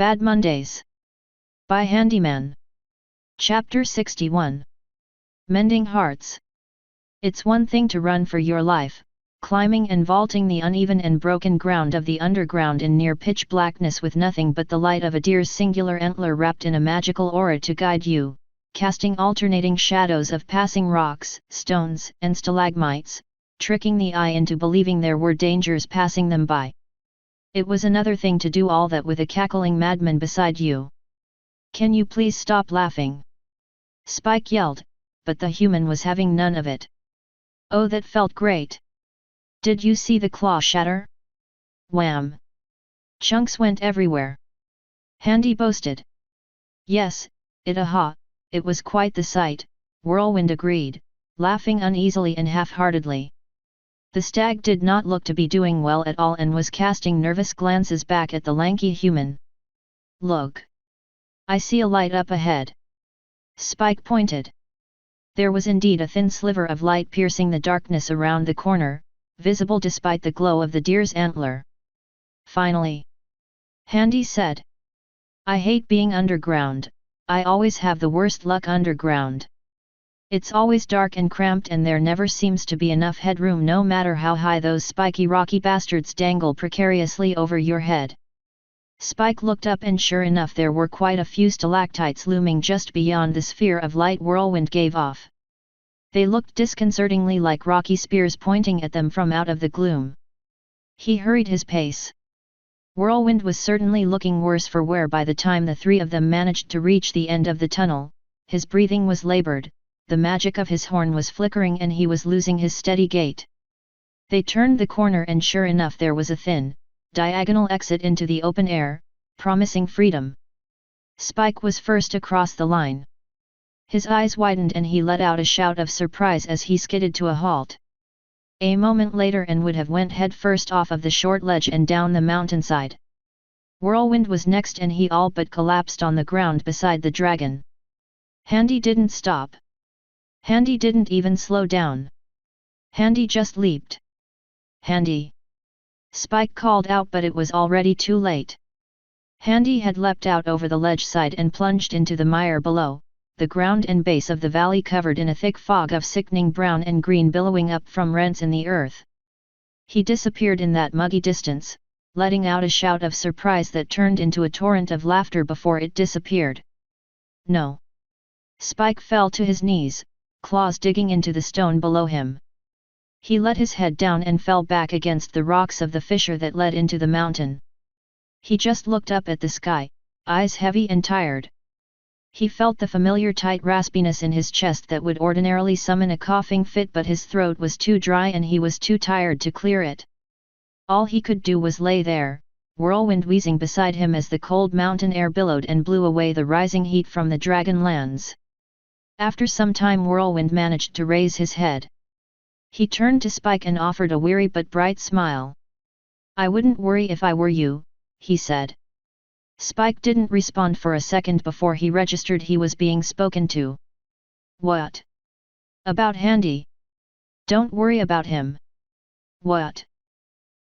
Bad Mondays. By Handyman. Chapter 61. Mending Hearts. It's one thing to run for your life, climbing and vaulting the uneven and broken ground of the underground in near pitch blackness with nothing but the light of a deer's singular antler wrapped in a magical aura to guide you, casting alternating shadows of passing rocks, stones, and stalagmites, tricking the eye into believing there were dangers passing them by. It was another thing to do all that with a cackling madman beside you. "Can you please stop laughing?" Spike yelled, but the human was having none of it. "Oh, that felt great! Did you see the claw shatter?" Wham! Chunks went everywhere. Handy boasted. "Yes, it was quite the sight," Whirlwind agreed, laughing uneasily and half-heartedly. The stag did not look to be doing well at all and was casting nervous glances back at the lanky human. "Look! I see a light up ahead." Spike pointed. There was indeed a thin sliver of light piercing the darkness around the corner, visible despite the glow of the deer's antler. "Finally!" Handy said. "I hate being underground, I always have the worst luck underground. It's always dark and cramped and there never seems to be enough headroom no matter how high those spiky rocky bastards dangle precariously over your head." Spike looked up and sure enough there were quite a few stalactites looming just beyond the sphere of light Whirlwind gave off. They looked disconcertingly like rocky spears pointing at them from out of the gloom. He hurried his pace. Whirlwind was certainly looking worse for wear by the time the three of them managed to reach the end of the tunnel. His breathing was labored, the magic of his horn was flickering and he was losing his steady gait. They turned the corner and sure enough there was a thin, diagonal exit into the open air, promising freedom. Spike was first across the line. His eyes widened and he let out a shout of surprise as he skidded to a halt. A moment later and would have went head first off of the short ledge and down the mountainside. Whirlwind was next and he all but collapsed on the ground beside the dragon. Handy didn't stop. Handy didn't even slow down. Handy just leaped. "Handy!" Spike called out, but it was already too late. Handy had leapt out over the ledge side and plunged into the mire below, the ground and base of the valley covered in a thick fog of sickening brown and green billowing up from rents in the earth. He disappeared in that muggy distance, letting out a shout of surprise that turned into a torrent of laughter before it disappeared. "No!" Spike fell to his knees, claws digging into the stone below him. He let his head down and fell back against the rocks of the fissure that led into the mountain. He just looked up at the sky, eyes heavy and tired. He felt the familiar tight raspiness in his chest that would ordinarily summon a coughing fit, but his throat was too dry and he was too tired to clear it. All he could do was lay there, Whirlwind wheezing beside him as the cold mountain air billowed and blew away the rising heat from the dragon lands. After some time Whirlwind managed to raise his head. He turned to Spike and offered a weary but bright smile. "I wouldn't worry if I were you," he said. Spike didn't respond for a second before he registered he was being spoken to. "What? About Handy? Don't worry about him." "What?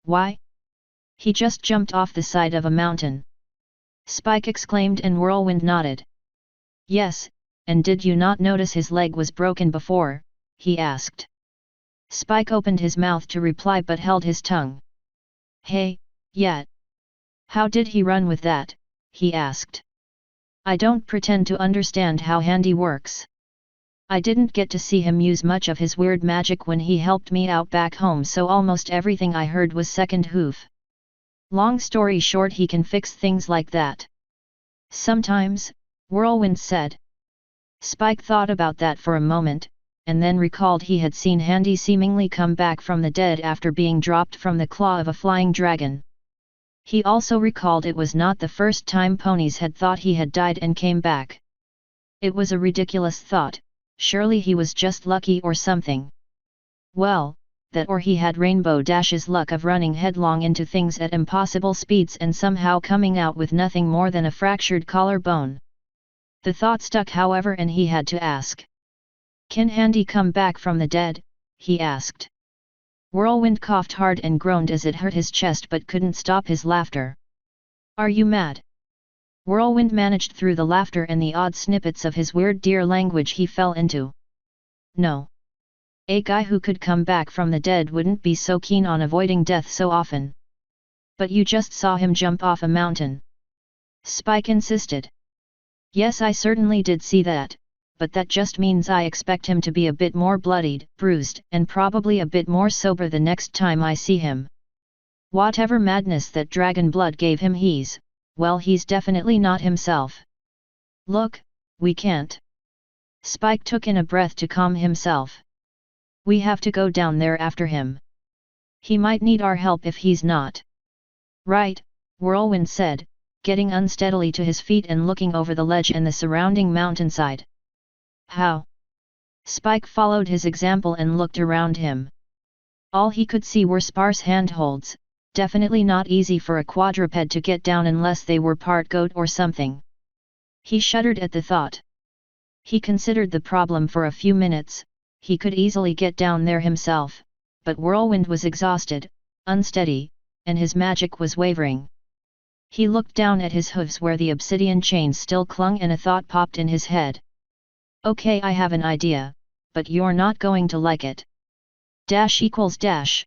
Why? He just jumped off the side of a mountain," Spike exclaimed, and Whirlwind nodded. "Yes, and did you not notice his leg was broken before?" he asked. Spike opened his mouth to reply but held his tongue. "Hey, yeah. How did he run with that?" he asked. "I don't pretend to understand how Handy works. I didn't get to see him use much of his weird magic when he helped me out back home, so almost everything I heard was second hoof. Long story short, he can fix things like that." "Sometimes," Whirlwind said. Spike thought about that for a moment, and then recalled he had seen Handy seemingly come back from the dead after being dropped from the claw of a flying dragon. He also recalled it was not the first time ponies had thought he had died and came back. It was a ridiculous thought, surely he was just lucky or something. Well, that or he had Rainbow Dash's luck of running headlong into things at impossible speeds and somehow coming out with nothing more than a fractured collarbone. The thought stuck however and he had to ask. "Can Handy come back from the dead?" he asked. Whirlwind coughed hard and groaned as it hurt his chest but couldn't stop his laughter. "Are you mad? Whirlwind managed through the laughter and the odd snippets of his weird deer language he fell into. No. A guy who could come back from the dead wouldn't be so keen on avoiding death so often. But you just saw him jump off a mountain. Spike insisted. Yes, I certainly did see that, but that just means I expect him to be a bit more bloodied, bruised, and probably a bit more sober the next time I see him. Whatever madness that dragon blood gave him, he's definitely not himself. Look, we can't. Spike took in a breath to calm himself. We have to go down there after him. He might need our help if he's not. Right, Whirlwind said, getting unsteadily to his feet and looking over the ledge and the surrounding mountainside. How? Spike followed his example and looked around him. All he could see were sparse handholds, definitely not easy for a quadruped to get down unless they were part goat or something. He shuddered at the thought. He considered the problem for a few minutes. He could easily get down there himself, but Whirlwind was exhausted, unsteady, and his magic was wavering. He looked down at his hooves where the obsidian chains still clung and a thought popped in his head. Okay, I have an idea, but you're not going to like it. ===.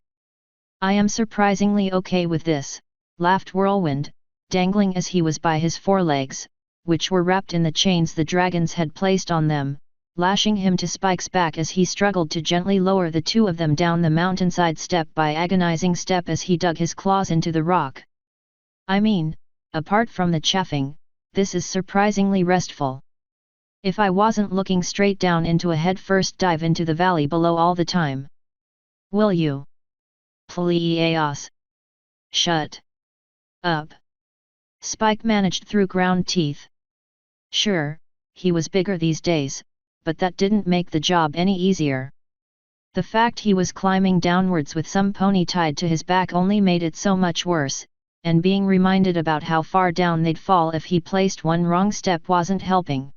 I am surprisingly okay with this, laughed Whirlwind, dangling as he was by his forelegs, which were wrapped in the chains the dragons had placed on them, lashing him to Spike's back as he struggled to gently lower the two of them down the mountainside step by agonizing step as he dug his claws into the rock. I mean, apart from the chafing, this is surprisingly restful. If I wasn't looking straight down into a head-first dive into the valley below all the time. Will you? Please. Shut up. Spike managed through ground teeth. Sure, he was bigger these days, but that didn't make the job any easier. The fact he was climbing downwards with some pony tied to his back only made it so much worse, and being reminded about how far down they'd fall if he placed one wrong step wasn't helping.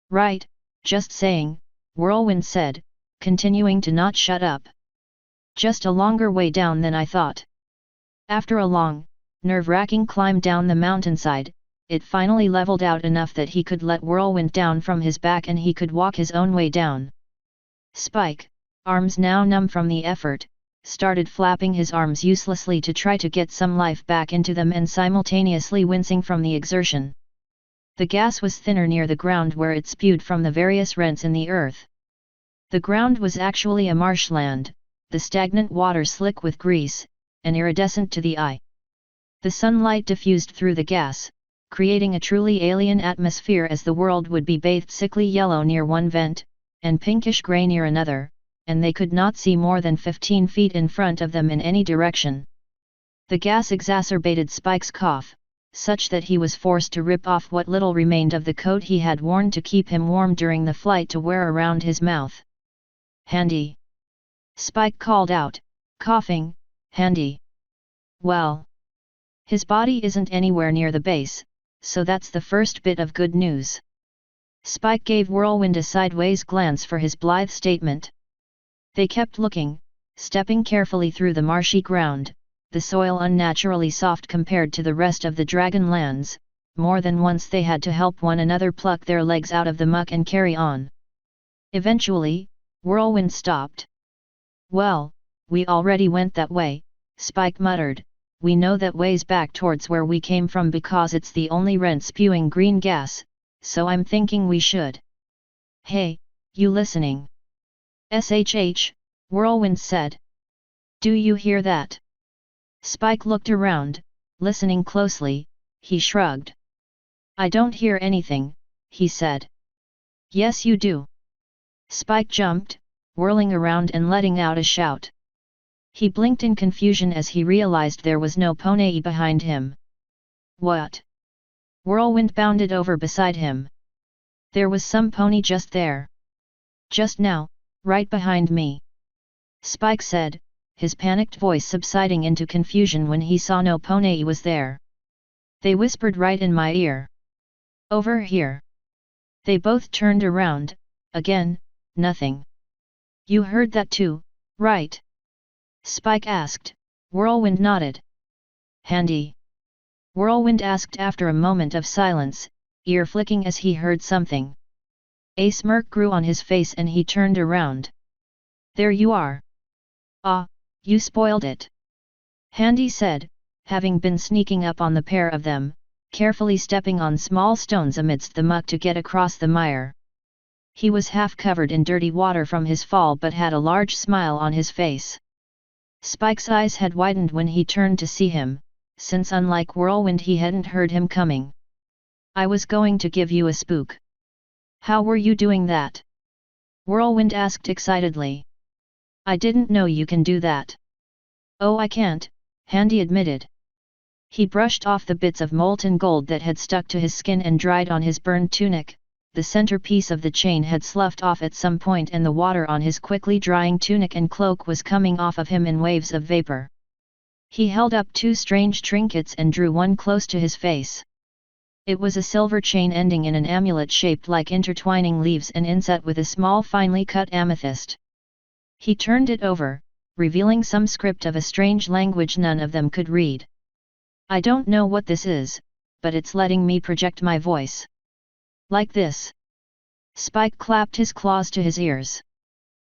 Right, just saying, Whirlwind said, continuing to not shut up. Just a longer way down than I thought. After a long, nerve-wracking climb down the mountainside, it finally leveled out enough that he could let Whirlwind down from his back and he could walk his own way down. Spike, arms now numb from the effort, started flapping his arms uselessly to try to get some life back into them and simultaneously wincing from the exertion. The gas was thinner near the ground where it spewed from the various rents in the earth. The ground was actually a marshland, the stagnant water slick with grease, and iridescent to the eye. The sunlight diffused through the gas, creating a truly alien atmosphere as the world would be bathed sickly yellow near one vent, and pinkish grey near another, and they could not see more than 15 feet in front of them in any direction. The gas exacerbated Spike's cough, such that he was forced to rip off what little remained of the coat he had worn to keep him warm during the flight to wear around his mouth. Handy. Spike called out, coughing, handy. Well. His body isn't anywhere near the base, so that's the first bit of good news. Spike gave Whirlwind a sideways glance for his blithe statement. They kept looking, stepping carefully through the marshy ground, the soil unnaturally soft compared to the rest of the dragon lands. More than once they had to help one another pluck their legs out of the muck and carry on. Eventually, Whirlwind stopped. Well, we already went that way, Spike muttered. We know that way's back towards where we came from because it's the only rent spewing green gas, so I'm thinking we should. Hey, you listening? SHH, Whirlwind said. Do you hear that? Spike looked around, listening closely. He shrugged. I don't hear anything, he said. Yes you do. Spike jumped, whirling around and letting out a shout. He blinked in confusion as he realized there was no pony behind him. What? Whirlwind bounded over beside him. There was some pony just there. Just now, right behind me. Spike said, his panicked voice subsiding into confusion when he saw no pony was there. They whispered right in my ear. Over here. They both turned around, again, nothing. You heard that too, right? Spike asked. Whirlwind nodded. Handy. Whirlwind asked after a moment of silence, ear flicking as he heard something. A smirk grew on his face and he turned around. There you are. Ah, you spoiled it. Handy said, having been sneaking up on the pair of them, carefully stepping on small stones amidst the muck to get across the mire. He was half covered in dirty water from his fall but had a large smile on his face. Spike's eyes had widened when he turned to see him, since unlike Whirlwind he hadn't heard him coming. I was going to give you a spook. How were you doing that? Whirlwind asked excitedly. I didn't know you can do that. Oh, I can't, Handy admitted. He brushed off the bits of molten gold that had stuck to his skin and dried on his burned tunic. The centerpiece of the chain had sloughed off at some point and the water on his quickly drying tunic and cloak was coming off of him in waves of vapor. He held up two strange trinkets and drew one close to his face. It was a silver chain ending in an amulet shaped like intertwining leaves and inset with a small finely cut amethyst. He turned it over, revealing some script of a strange language none of them could read. I don't know what this is, but it's letting me project my voice. Like this. Spike clapped his claws to his ears.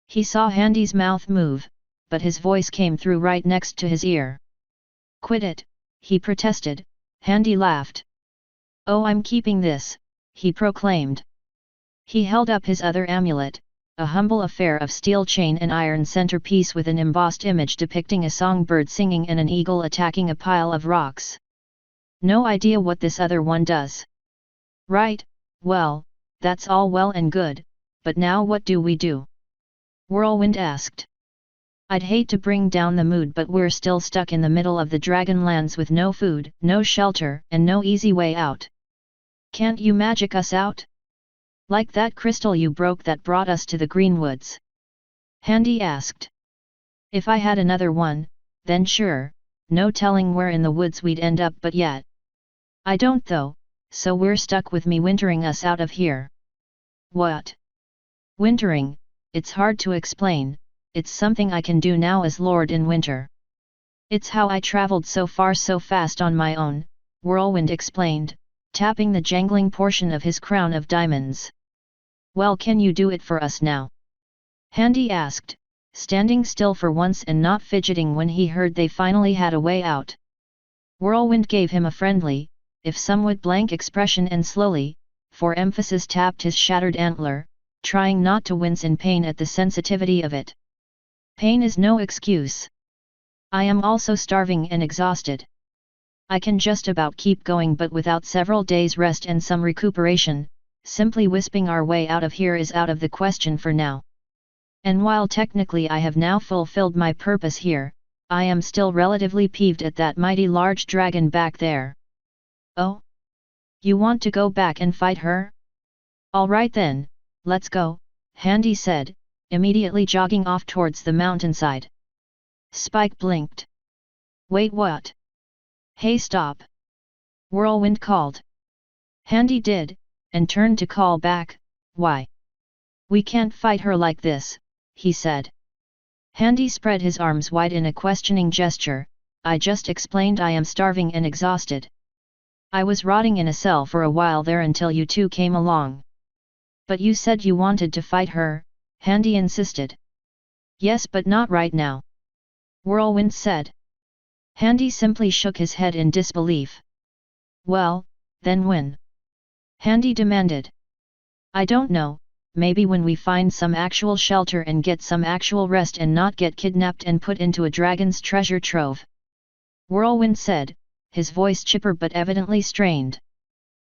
He saw Handy's mouth move, but his voice came through right next to his ear. Quit it, he protested. Handy laughed. Oh, I'm keeping this, he proclaimed. He held up his other amulet, a humble affair of steel chain and iron centerpiece with an embossed image depicting a songbird singing and an eagle attacking a pile of rocks. No idea what this other one does. Right, well, that's all well and good, but now what do we do? Whirlwind asked. I'd hate to bring down the mood, but we're still stuck in the middle of the Dragonlands with no food, no shelter, and no easy way out. Can't you magic us out? Like that crystal you broke that brought us to the Greenwoods? Handy asked. If I had another one, then sure, no telling where in the woods we'd end up, but yet. I don't though, so we're stuck with me wintering us out of here. What? Wintering, it's hard to explain. It's something I can do now as Lord in Winter. It's how I traveled so far so fast on my own, Whirlwind explained, tapping the jangling portion of his crown of diamonds. Well, can you do it for us now? Handy asked, standing still for once and not fidgeting when he heard they finally had a way out. Whirlwind gave him a friendly, if somewhat blank expression and slowly, for emphasis tapped his shattered antler, trying not to wince in pain at the sensitivity of it. Pain is no excuse. I am also starving and exhausted. I can just about keep going, but without several days' rest and some recuperation, simply wisping our way out of here is out of the question for now. And while technically I have now fulfilled my purpose here, I am still relatively peeved at that mighty large dragon back there. Oh? You want to go back and fight her? All right then, let's go, Handy said, immediately jogging off towards the mountainside. Spike blinked. Wait, what? Hey, stop! Whirlwind called. Handy did, and turned to call back, why? We can't fight her like this, he said. Handy spread his arms wide in a questioning gesture. I just explained I am starving and exhausted. I was rotting in a cell for a while there until you two came along. But you said you wanted to fight her, Handy insisted. Yes, but not right now. Whirlwind said. Handy simply shook his head in disbelief. Well, then when? Handy demanded. I don't know, maybe when we find some actual shelter and get some actual rest and not get kidnapped and put into a dragon's treasure trove. Whirlwind said, his voice chipper but evidently strained.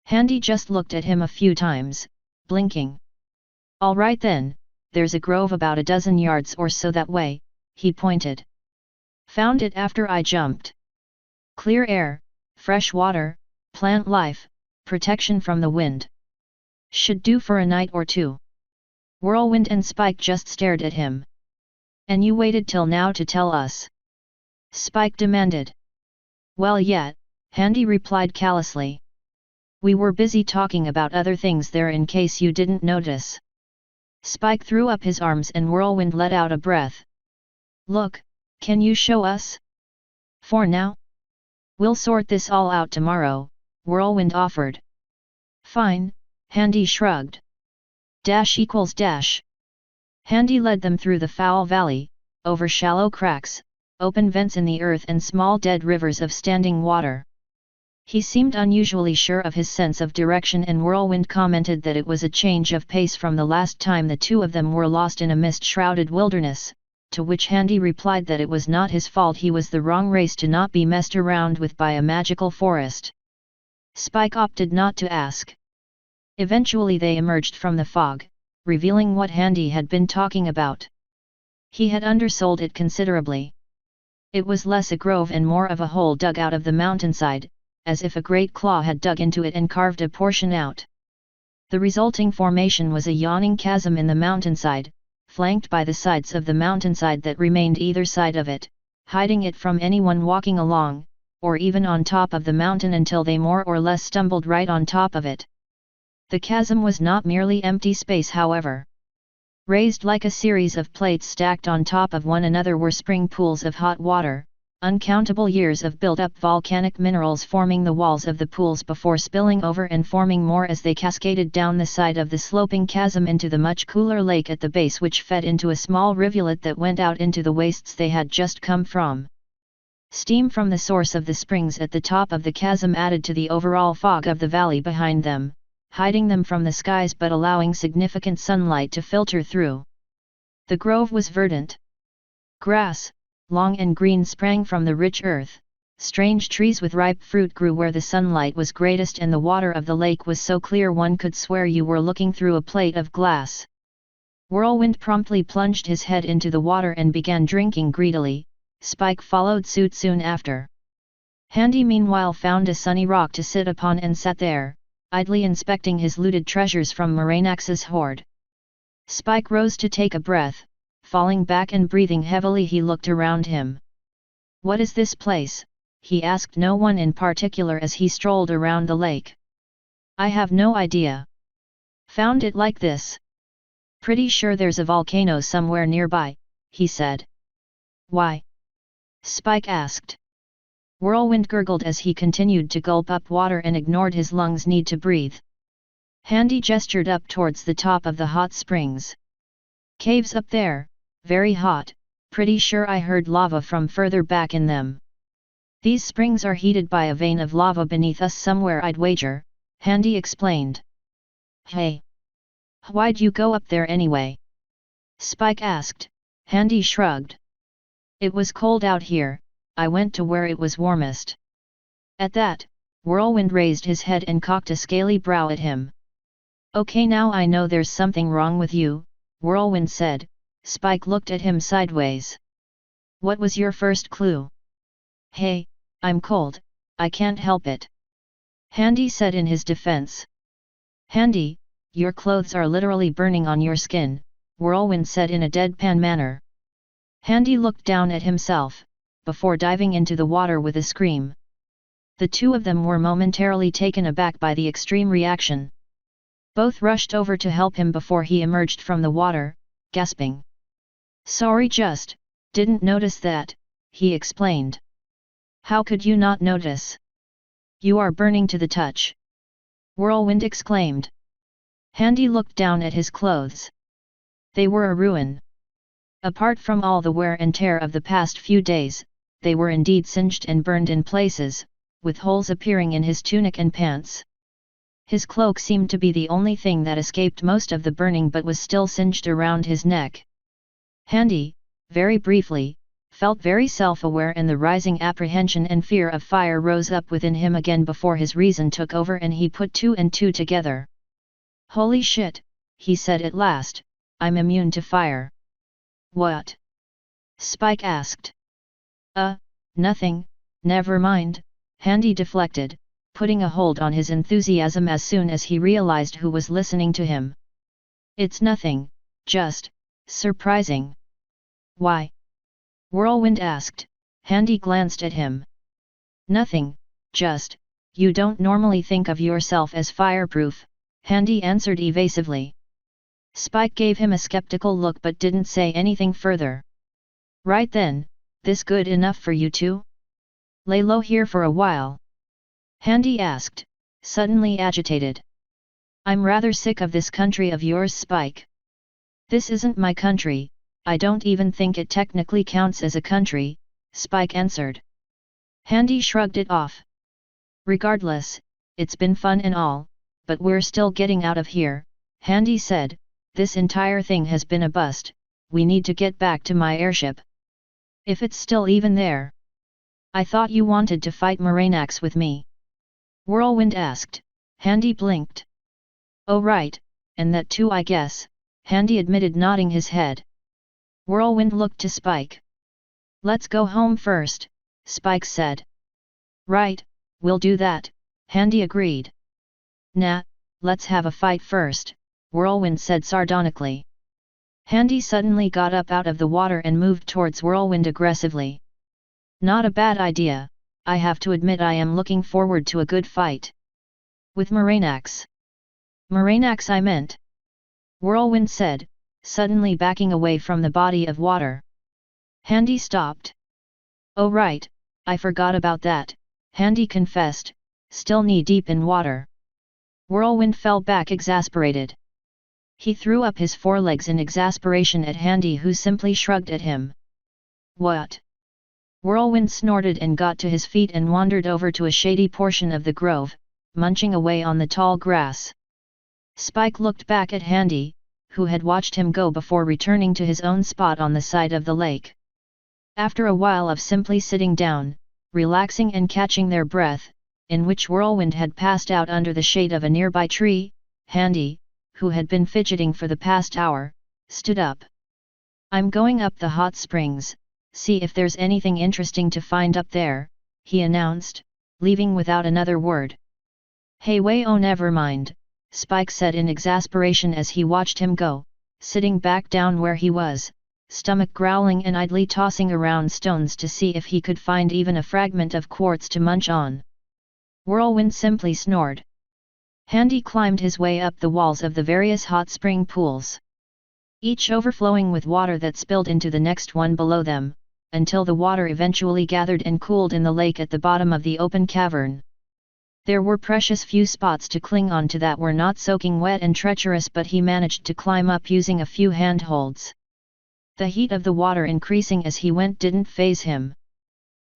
Handy just looked at him a few times, blinking. All right then, there's a grove about a dozen yards or so that way, he pointed. Found it after I jumped. Clear air, fresh water, plant life, protection from the wind. Should do for a night or two. Whirlwind and Spike just stared at him. And you waited till now to tell us? Spike demanded. Well, yet, Handy replied callously. We were busy talking about other things there in case you didn't notice. Spike threw up his arms and Whirlwind let out a breath. Look, can you show us? For now? We'll sort this all out tomorrow, Whirlwind offered. Fine, Handy shrugged. Dash. Handy led them through the foul valley, over shallow cracks, open vents in the earth and small dead rivers of standing water. He seemed unusually sure of his sense of direction, and Whirlwind commented that it was a change of pace from the last time the two of them were lost in a mist-shrouded wilderness, to which Handy replied that it was not his fault, he was the wrong race to not be messed around with by a magical forest. Spike opted not to ask. Eventually they emerged from the fog, revealing what Handy had been talking about. He had undersold it considerably. It was less a grove and more of a hole dug out of the mountainside, as if a great claw had dug into it and carved a portion out. The resulting formation was a yawning chasm in the mountainside, flanked by the sides of the mountainside that remained either side of it, hiding it from anyone walking along, or even on top of the mountain until they more or less stumbled right on top of it. The chasm was not merely empty space, however. Raised like a series of plates stacked on top of one another were spring pools of hot water, uncountable years of built-up volcanic minerals forming the walls of the pools before spilling over and forming more as they cascaded down the side of the sloping chasm into the much cooler lake at the base, which fed into a small rivulet that went out into the wastes they had just come from. Steam from the source of the springs at the top of the chasm added to the overall fog of the valley behind them, hiding them from the skies but allowing significant sunlight to filter through. The grove was verdant. Grass, long and green, sprang from the rich earth. Strange trees with ripe fruit grew where the sunlight was greatest, and the water of the lake was so clear one could swear you were looking through a plate of glass. Whirlwind promptly plunged his head into the water and began drinking greedily. Spike followed suit soon after. Handy meanwhile found a sunny rock to sit upon and sat there, idly inspecting his looted treasures from Moranax's hoard. Spike rose to take a breath. Falling back and breathing heavily, he looked around him. "What is this place?" he asked no one in particular as he strolled around the lake. "I have no idea. Found it like this. Pretty sure there's a volcano somewhere nearby," he said. "Why?" Spike asked. Whirlwind gurgled as he continued to gulp up water and ignored his lungs' need to breathe. Handy gestured up towards the top of the hot springs. "Caves up there, very hot, pretty sure I heard lava from further back in them. These springs are heated by a vein of lava beneath us somewhere, I'd wager," Handy explained. "Hey! Why'd you go up there anyway?" Spike asked. Handy shrugged. "It was cold out here, I went to where it was warmest." At that, Whirlwind raised his head and cocked a scaly brow at him. "Okay, now I know there's something wrong with you," Whirlwind said. Spike looked at him sideways. "What was your first clue?" "Hey, I'm cold, I can't help it," Handy said in his defense. "Handy, your clothes are literally burning on your skin," Whirlwind said in a deadpan manner. Handy looked down at himself, before diving into the water with a scream. The two of them were momentarily taken aback by the extreme reaction. Both rushed over to help him before he emerged from the water, gasping. "Sorry, just didn't notice that," he explained. "How could you not notice? You are burning to the touch," Whirlwind exclaimed. Handy looked down at his clothes. They were a ruin. Apart from all the wear and tear of the past few days, they were indeed singed and burned in places, with holes appearing in his tunic and pants. His cloak seemed to be the only thing that escaped most of the burning but was still singed around his neck. Handy, very briefly, felt very self-aware, and the rising apprehension and fear of fire rose up within him again before his reason took over and he put two and two together. "Holy shit," he said at last, "I'm immune to fire." "What?" Spike asked. Nothing, never mind," Handy deflected, putting a hold on his enthusiasm as soon as he realized who was listening to him. "It's nothing, just surprising." "Why?" Whirlwind asked. Handy glanced at him. "Nothing, just, you don't normally think of yourself as fireproof," Handy answered evasively. Spike gave him a skeptical look but didn't say anything further. "Right then, this good enough for you two?" Lay low here for a while. Handy asked, suddenly agitated. I'm rather sick of this country of yours, Spike. This isn't my country, I don't even think it technically counts as a country, Spike answered. Handy shrugged it off. Regardless, it's been fun and all, but we're still getting out of here, Handy said. This entire thing has been a bust, we need to get back to my airship. If it's still even there. I thought you wanted to fight Moranax with me. Whirlwind asked. Handy blinked. Oh right, and that too I guess, Handy admitted, nodding his head. Whirlwind looked to Spike. Let's go home first, Spike said. Right, we'll do that, Handy agreed. Nah, let's have a fight first, Whirlwind said sardonically. Handy suddenly got up out of the water and moved towards Whirlwind aggressively. Not a bad idea, I have to admit I am looking forward to a good fight. With Moranax. Moranax I meant. Whirlwind said, suddenly backing away from the body of water. Handy stopped. Oh right, I forgot about that, Handy confessed, still knee-deep in water. Whirlwind fell back exasperated. He threw up his forelegs in exasperation at Handy, who simply shrugged at him. What? Whirlwind snorted and got to his feet and wandered over to a shady portion of the grove, munching away on the tall grass. Spike looked back at Handy, who had watched him go before returning to his own spot on the side of the lake. After a while of simply sitting down, relaxing and catching their breath, in which Whirlwind had passed out under the shade of a nearby tree, Handy, who had been fidgeting for the past hour, stood up. I'm going up the hot springs, see if there's anything interesting to find up there, he announced, leaving without another word. Hey wait, oh never mind, Spike said in exasperation as he watched him go, sitting back down where he was, stomach growling and idly tossing around stones to see if he could find even a fragment of quartz to munch on. Whirlwind simply snored. Handy climbed his way up the walls of the various hot spring pools, each overflowing with water that spilled into the next one below them, until the water eventually gathered and cooled in the lake at the bottom of the open cavern. There were precious few spots to cling on to that were not soaking wet and treacherous, but he managed to climb up using a few handholds. The heat of the water increasing as he went didn't faze him.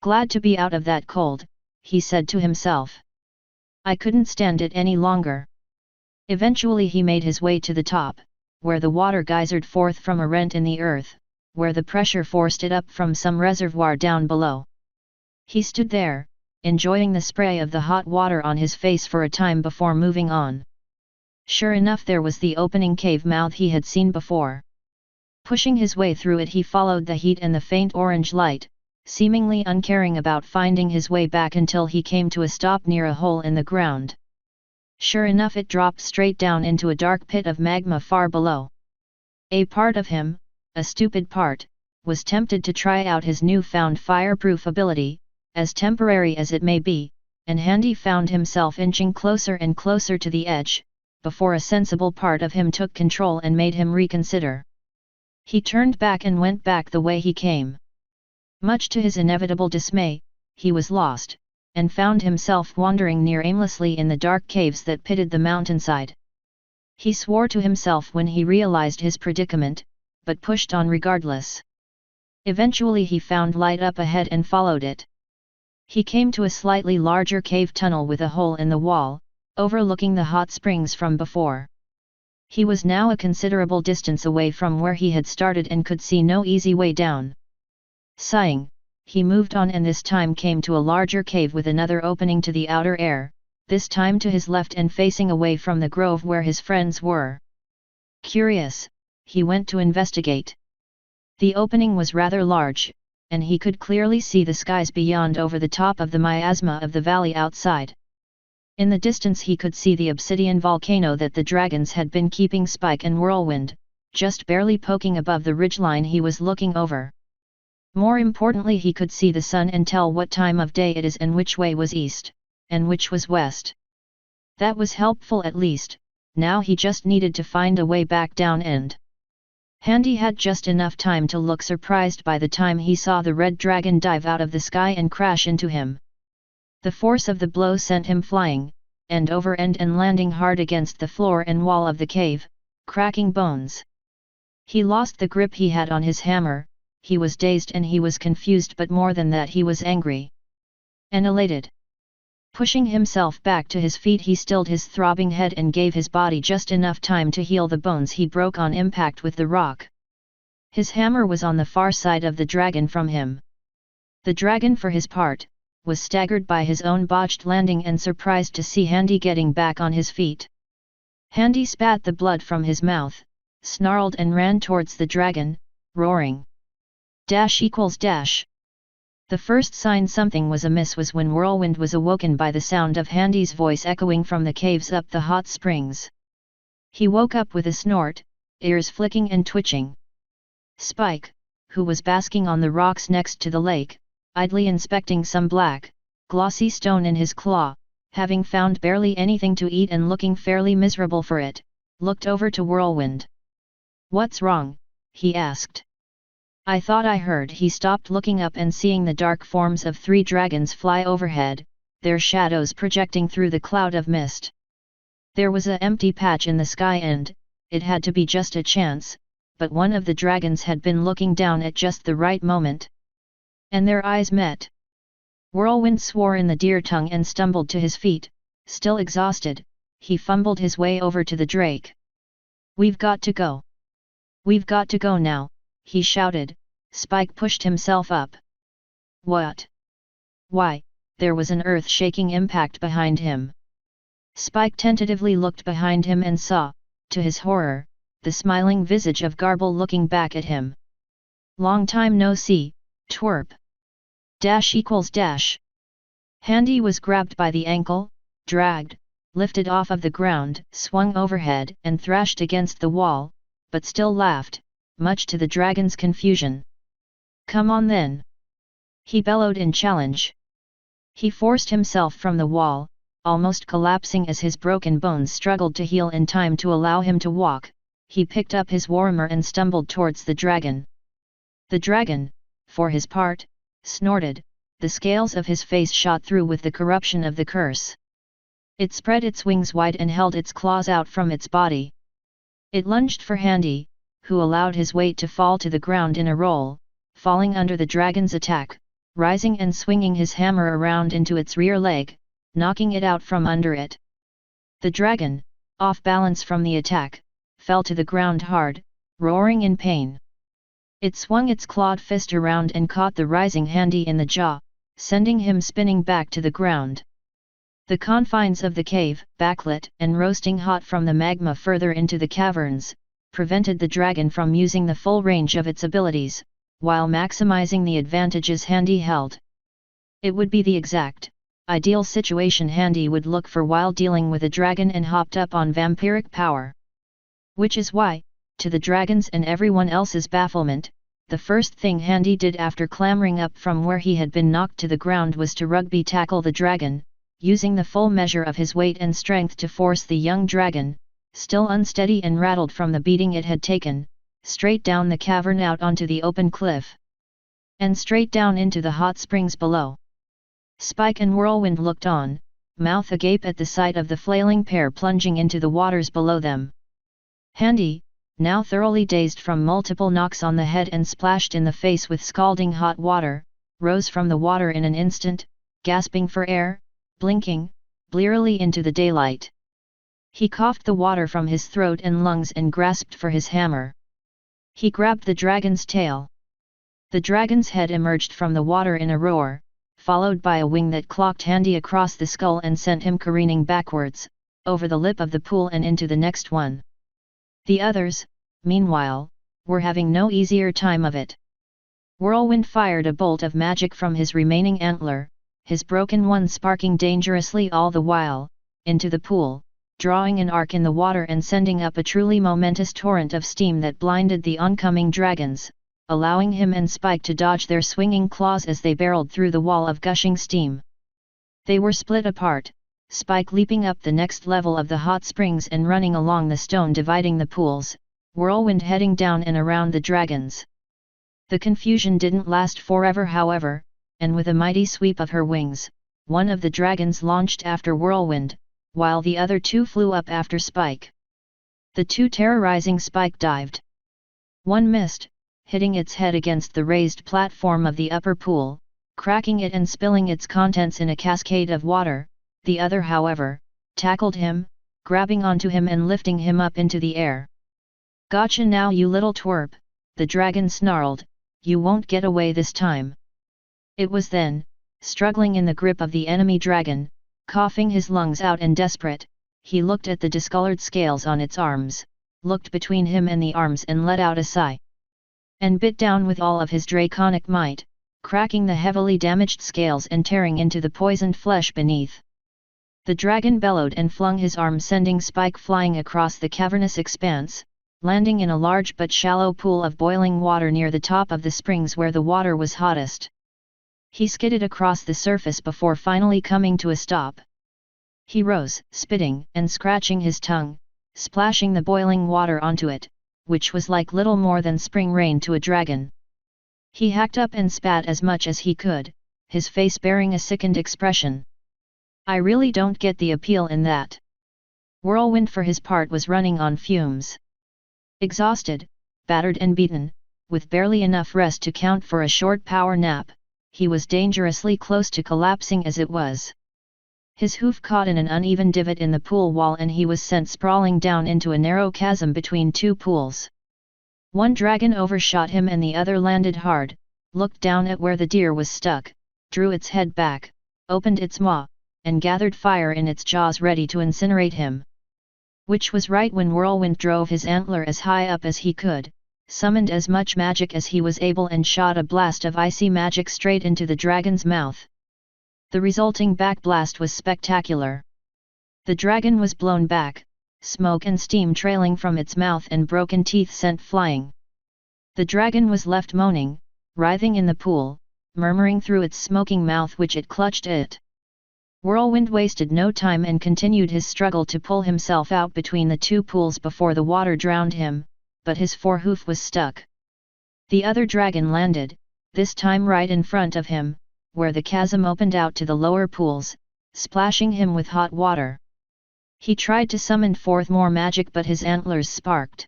Glad to be out of that cold, he said to himself. I couldn't stand it any longer. Eventually he made his way to the top, where the water geysered forth from a rent in the earth, where the pressure forced it up from some reservoir down below. He stood there, enjoying the spray of the hot water on his face for a time before moving on. Sure enough, there was the opening cave mouth he had seen before. Pushing his way through it, he followed the heat and the faint orange light, seemingly uncaring about finding his way back until he came to a stop near a hole in the ground. Sure enough, it dropped straight down into a dark pit of magma far below. A part of him, a stupid part, was tempted to try out his newfound fireproof ability, as temporary as it may be, and Handy found himself inching closer and closer to the edge, before a sensible part of him took control and made him reconsider. He turned back and went back the way he came. Much to his inevitable dismay, he was lost, and found himself wandering near aimlessly in the dark caves that pitted the mountainside. He swore to himself when he realized his predicament, but pushed on regardless. Eventually he found light up ahead and followed it. He came to a slightly larger cave tunnel with a hole in the wall, overlooking the hot springs from before. He was now a considerable distance away from where he had started and could see no easy way down. Sighing, he moved on and this time came to a larger cave with another opening to the outer air, this time to his left and facing away from the grove where his friends were. Curious, he went to investigate. The opening was rather large, and he could clearly see the skies beyond over the top of the miasma of the valley outside. In the distance he could see the obsidian volcano that the dragons had been keeping Spike and Whirlwind, just barely poking above the ridgeline he was looking over. More importantly, he could see the sun and tell what time of day it is and which way was east, and which was west. That was helpful at least. Now he just needed to find a way back down and Handy had just enough time to look surprised by the time he saw the red dragon dive out of the sky and crash into him. The force of the blow sent him flying, end over end and landing hard against the floor and wall of the cave, cracking bones. He lost the grip he had on his hammer, he was dazed and he was confused, but more than that he was angry and elated. Pushing himself back to his feet, he stilled his throbbing head and gave his body just enough time to heal the bones he broke on impact with the rock. His hammer was on the far side of the dragon from him. The dragon, for his part, was staggered by his own botched landing and surprised to see Handy getting back on his feet. Handy spat the blood from his mouth, snarled and ran towards the dragon, roaring. ===. The first sign something was amiss was when Whirlwind was awoken by the sound of Handy's voice echoing from the caves up the hot springs. He woke up with a snort, ears flicking and twitching. Spike, who was basking on the rocks next to the lake, idly inspecting some black, glossy stone in his claw, having found barely anything to eat and looking fairly miserable for it, looked over to Whirlwind. "What's wrong?" he asked. "I thought I heard." He stopped, looking up and seeing the dark forms of 3 dragons fly overhead, their shadows projecting through the cloud of mist. There was an empty patch in the sky and, it had to be just a chance, but one of the dragons had been looking down at just the right moment. And their eyes met. Whirlwind swore in the deer tongue and stumbled to his feet, still exhausted. He fumbled his way over to the drake. "We've got to go. We've got to go now," he shouted. Spike pushed himself up. "What?" "Why?" There was an earth-shaking impact behind him. Spike tentatively looked behind him and saw, to his horror, the smiling visage of Garble looking back at him. "Long time no see, twerp." ===. Handy was grabbed by the ankle, dragged, lifted off of the ground, swung overhead and thrashed against the wall, but still laughed, much to the dragon's confusion. "Come on then!" he bellowed in challenge. He forced himself from the wall, almost collapsing as his broken bones struggled to heal in time to allow him to walk. He picked up his warhammer and stumbled towards the dragon. The dragon, for his part, snorted, the scales of his face shot through with the corruption of the curse. It spread its wings wide and held its claws out from its body. It lunged for Handy, who allowed his weight to fall to the ground in a roll, falling under the dragon's attack, rising and swinging his hammer around into its rear leg, knocking it out from under it. The dragon, off balance from the attack, fell to the ground hard, roaring in pain. It swung its clawed fist around and caught the rising Handy in the jaw, sending him spinning back to the ground. The confines of the cave, backlit and roasting hot from the magma further into the caverns, prevented the dragon from using the full range of its abilities, while maximizing the advantages Handy held. It would be the exact, ideal situation Handy would look for while dealing with a dragon and hopped up on vampiric power. Which is why, to the dragon's and everyone else's bafflement, the first thing Handy did after clambering up from where he had been knocked to the ground was to rugby tackle the dragon, using the full measure of his weight and strength to force the young dragon, still unsteady and rattled from the beating it had taken, straight down the cavern out onto the open cliff. And straight down into the hot springs below. Spike and Whirlwind looked on, mouth agape at the sight of the flailing pair plunging into the waters below them. Handy, now thoroughly dazed from multiple knocks on the head and splashed in the face with scalding hot water, rose from the water in an instant, gasping for air, blinking, blearily into the daylight. He coughed the water from his throat and lungs and grasped for his hammer. He grabbed the dragon's tail. The dragon's head emerged from the water in a roar, followed by a wing that clocked Handy across the skull and sent him careening backwards, over the lip of the pool and into the next one. The others, meanwhile, were having no easier time of it. Whirlwind fired a bolt of magic from his remaining antler, his broken one sparking dangerously all the while, into the pool, drawing an arc in the water and sending up a truly momentous torrent of steam that blinded the oncoming dragons, allowing him and Spike to dodge their swinging claws as they barreled through the wall of gushing steam. They were split apart, Spike leaping up the next level of the hot springs and running along the stone dividing the pools, whirlwind heading down and around the dragons. The confusion didn't last forever however, and with a mighty sweep of her wings, one of the dragons launched after Whirlwind, while the other two flew up after Spike. The two terrorizing Spike dived. One missed, hitting its head against the raised platform of the upper pool, cracking it and spilling its contents in a cascade of water. The other however, tackled him, grabbing onto him and lifting him up into the air. "Gotcha now you little twerp," the dragon snarled, "you won't get away this time." It was then, struggling in the grip of the enemy dragon, coughing his lungs out and desperate, he looked at the discolored scales on its arms, looked between him and the arms and let out a sigh. And bit down with all of his draconic might, cracking the heavily damaged scales and tearing into the poisoned flesh beneath. The dragon bellowed and flung his arm, sending Spike flying across the cavernous expanse, landing in a large but shallow pool of boiling water near the top of the springs where the water was hottest. He skidded across the surface before finally coming to a stop. He rose, spitting and scratching his tongue, splashing the boiling water onto it, which was like little more than spring rain to a dragon. He hacked up and spat as much as he could, his face bearing a sickened expression. "I really don't get the appeal in that." Whirlwind for his part was running on fumes. Exhausted, battered and beaten, with barely enough rest to count for a short power nap, he was dangerously close to collapsing as it was. His hoof caught in an uneven divot in the pool wall and he was sent sprawling down into a narrow chasm between two pools. One dragon overshot him and the other landed hard, looked down at where the deer was stuck, drew its head back, opened its maw, and gathered fire in its jaws ready to incinerate him. Which was right when Whirlwind drove his antler as high up as he could, summoned as much magic as he was able and shot a blast of icy magic straight into the dragon's mouth. The resulting backblast was spectacular. The dragon was blown back, smoke and steam trailing from its mouth and broken teeth sent flying. The dragon was left moaning, writhing in the pool, murmuring through its smoking mouth which it clutched at. Whirlwind wasted no time and continued his struggle to pull himself out between the two pools before the water drowned him, but his forehoof was stuck. The other dragon landed, this time right in front of him, where the chasm opened out to the lower pools, splashing him with hot water. He tried to summon forth more magic but his antlers sparked.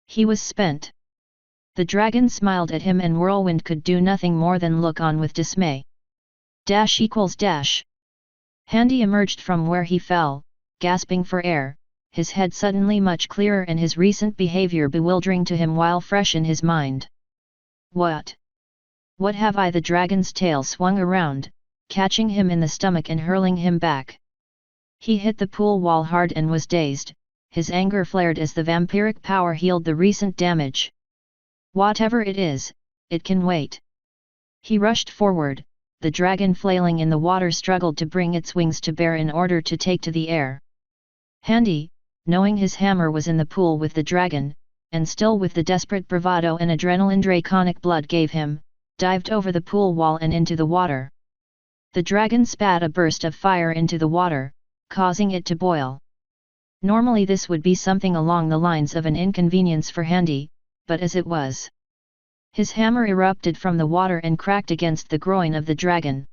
He was spent. The dragon smiled at him and Whirlwind could do nothing more than look on with dismay. --. Handy emerged from where he fell, gasping for air, his head suddenly much clearer and his recent behavior bewildering to him while fresh in his mind. "What? What have I?" The dragon's tail swung around, catching him in the stomach and hurling him back. He hit the pool wall hard and was dazed, his anger flared as the vampiric power healed the recent damage. "Whatever it is, it can wait." He rushed forward. The dragon flailing in the water struggled to bring its wings to bear in order to take to the air. Handy, knowing his hammer was in the pool with the dragon, and still with the desperate bravado and adrenaline draconic blood gave him, dived over the pool wall and into the water. The dragon spat a burst of fire into the water, causing it to boil. Normally this would be something along the lines of an inconvenience for Handy, but as it was, his hammer erupted from the water and cracked against the groin of the dragon.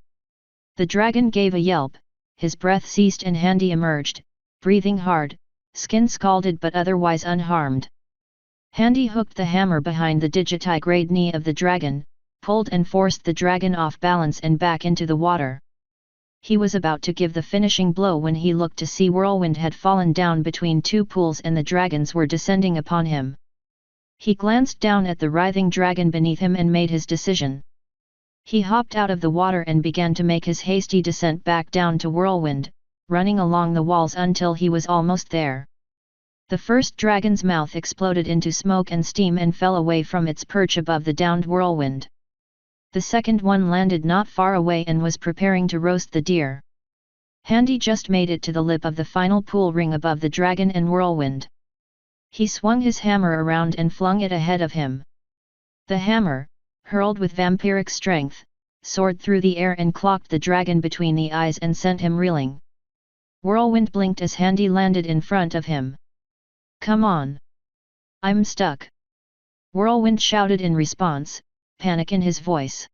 The dragon gave a yelp, his breath ceased and Handy emerged, breathing hard, skin scalded but otherwise unharmed. Handy hooked the hammer behind the digitigrade knee of the dragon, pulled and forced the dragon off balance and back into the water. He was about to give the finishing blow when he looked to see Whirlwind had fallen down between two pools and the dragons were descending upon him. He glanced down at the writhing dragon beneath him and made his decision. He hopped out of the water and began to make his hasty descent back down to Whirlwind, running along the walls until he was almost there. The first dragon's mouth exploded into smoke and steam and fell away from its perch above the downed Whirlwind. The second one landed not far away and was preparing to roast the deer. Handy just made it to the lip of the final pool ring above the dragon and Whirlwind. He swung his hammer around and flung it ahead of him. The hammer, hurled with vampiric strength, soared through the air and clocked the dragon between the eyes and sent him reeling. Whirlwind blinked as Handy landed in front of him. "Come on! I'm stuck. Whirlwind shouted in response, panic in his voice.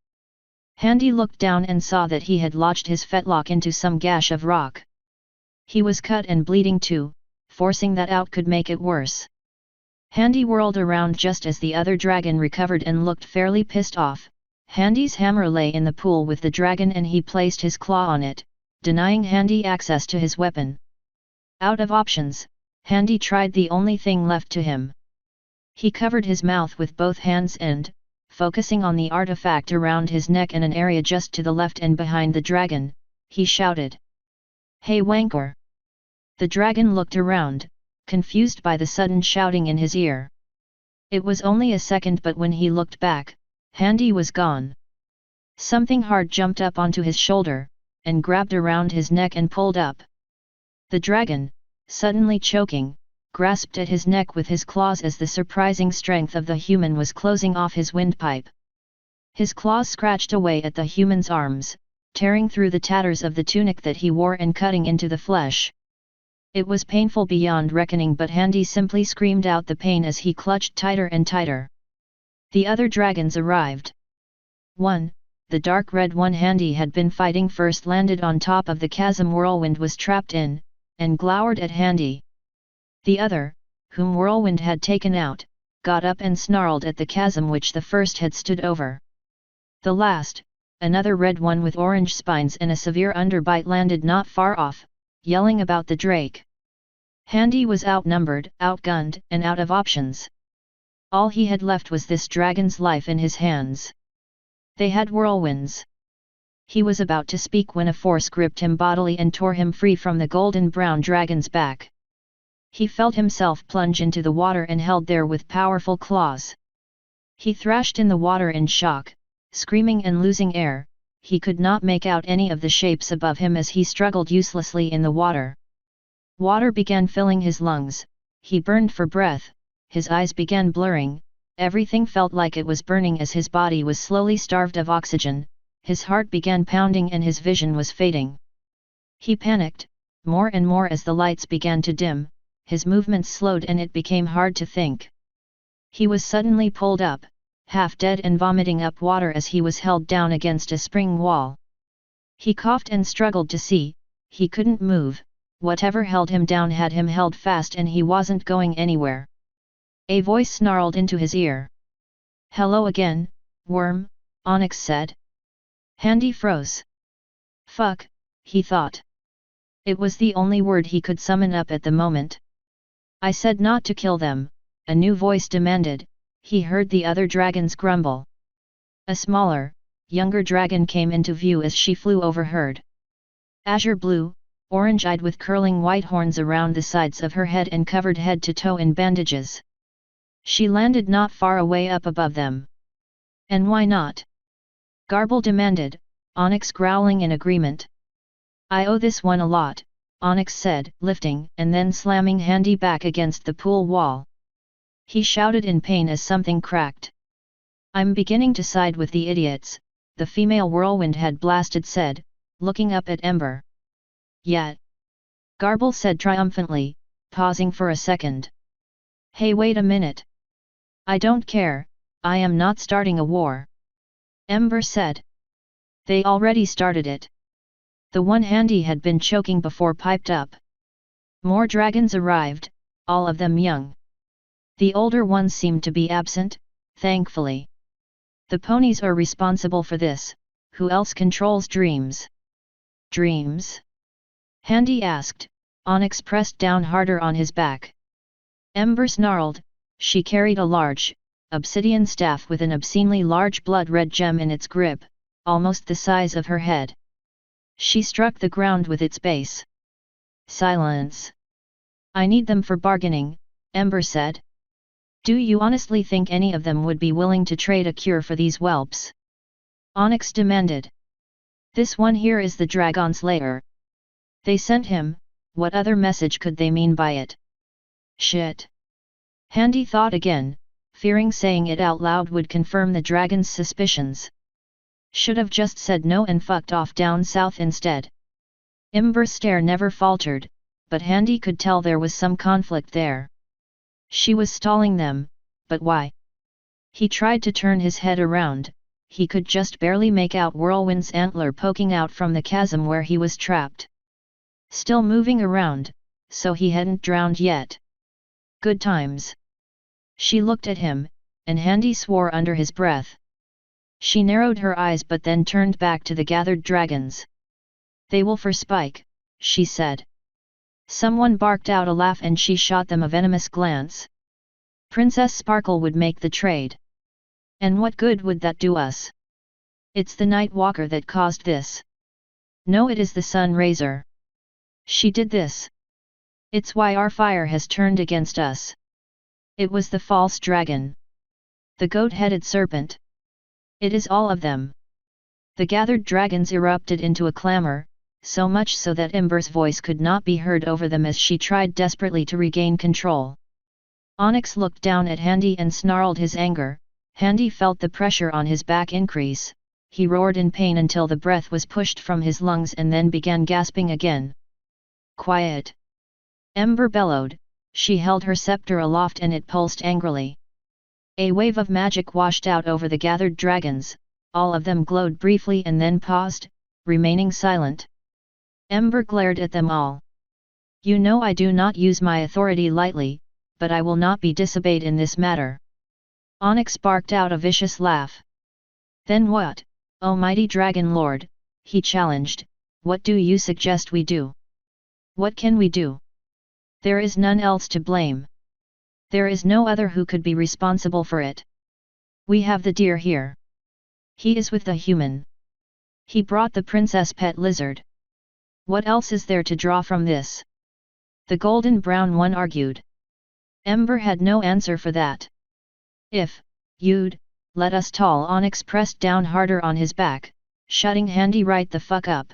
Handy looked down and saw that he had lodged his fetlock into some gash of rock. He was cut and bleeding too, forcing that out could make it worse. Handy whirled around just as the other dragon recovered and looked fairly pissed off. Handy's hammer lay in the pool with the dragon and he placed his claw on it, denying Handy access to his weapon. Out of options, Handy tried the only thing left to him. He covered his mouth with both hands and, focusing on the artifact around his neck and an area just to the left and behind the dragon, he shouted. Hey Wankor! The dragon looked around, confused by the sudden shouting in his ear. It was only a second, but when he looked back, Handy was gone. Something hard jumped up onto his shoulder, and grabbed around his neck and pulled up. The dragon, suddenly choking, grasped at his neck with his claws as the surprising strength of the human was closing off his windpipe. His claws scratched away at the human's arms, tearing through the tatters of the tunic that he wore and cutting into the flesh. It was painful beyond reckoning, but Handy simply screamed out the pain as he clutched tighter and tighter. The other dragons arrived. One, the dark red one Handy had been fighting first, landed on top of the chasm Whirlwind was trapped in, and glowered at Handy. The other, whom Whirlwind had taken out, got up and snarled at the chasm which the first had stood over. The last, another red one with orange spines and a severe underbite, landed not far off, yelling about the drake. Handy was outnumbered, outgunned, and out of options. All he had left was this dragon's life in his hands. They had whirlwinds. He was about to speak when a force gripped him bodily and tore him free from the golden-brown dragon's back. He felt himself plunge into the water and held there with powerful claws. He thrashed in the water in shock, screaming and losing air. He could not make out any of the shapes above him as he struggled uselessly in the water. Water began filling his lungs, he burned for breath, his eyes began blurring, everything felt like it was burning as his body was slowly starved of oxygen, his heart began pounding and his vision was fading. He panicked, more and more as the lights began to dim, his movements slowed and it became hard to think. He was suddenly pulled up, half dead and vomiting up water as he was held down against a spring wall. He coughed and struggled to see, he couldn't move, whatever held him down had him held fast and he wasn't going anywhere. A voice snarled into his ear. Hello again, worm, Onyx said. Handy froze. Fuck, he thought. It was the only word he could summon up at the moment. I said not to kill them, a new voice demanded. He heard the other dragons grumble. A smaller, younger dragon came into view as she flew overhead. Azure blue, orange-eyed with curling white horns around the sides of her head and covered head to toe in bandages. She landed not far away up above them. And why not? Garble demanded, Onyx growling in agreement. I owe this one a lot, Onyx said, lifting and then slamming Handy back against the pool wall. He shouted in pain as something cracked. I'm beginning to side with the idiots, the female whirlwind had blasted said, looking up at Ember. Yet, Garble said triumphantly, pausing for a second. Hey, wait a minute. I don't care, I am not starting a war. Ember said. They already started it. The one Handy had been choking before piped up. More dragons arrived, all of them young. The older ones seemed to be absent, thankfully. The ponies are responsible for this, who else controls dreams? Dreams? Handy asked, Onyx pressed down harder on his back. Ember snarled, she carried a large, obsidian staff with an obscenely large blood-red gem in its grip, almost the size of her head. She struck the ground with its base. Silence. I need them for bargaining, Ember said. Do you honestly think any of them would be willing to trade a cure for these whelps? Onyx demanded. This one here is the Dragon Slayer. They sent him, what other message could they mean by it? Shit. Handy thought again, fearing saying it out loud would confirm the dragon's suspicions. Should have just said no and fucked off down south instead. Ember's stare never faltered, but Handy could tell there was some conflict there. She was stalling them, but why? He tried to turn his head around, he could just barely make out Whirlwind's antler poking out from the chasm where he was trapped. Still moving around, so he hadn't drowned yet. Good times. She looked at him, and Handy swore under his breath. She narrowed her eyes but then turned back to the gathered dragons. They will for Spike, she said. Someone barked out a laugh and she shot them a venomous glance. Princess Sparkle would make the trade. And what good would that do us? It's the Night Walker that caused this. No, it is the Sun Raiser. She did this. It's why our fire has turned against us. It was the false dragon. The goat-headed serpent. It is all of them. The gathered dragons erupted into a clamor, so much so that Ember's voice could not be heard over them as she tried desperately to regain control. Onyx looked down at Handy and snarled his anger. Handy felt the pressure on his back increase. He roared in pain until the breath was pushed from his lungs and then began gasping again. Quiet! Ember bellowed. She held her scepter aloft and it pulsed angrily. A wave of magic washed out over the gathered dragons, all of them glowed briefly and then paused, remaining silent. Ember glared at them all. You know I do not use my authority lightly, but I will not be disobeyed in this matter. Onyx barked out a vicious laugh. Then what, O mighty Dragon Lord, he challenged, what do you suggest we do? What can we do? There is none else to blame. There is no other who could be responsible for it. We have the deer here. He is with the human. He brought the princess pet lizard. What else is there to draw from this? The golden brown one argued. Ember had no answer for that. If you'd let us tall, Onyx pressed down harder on his back, shutting Handy right the fuck up.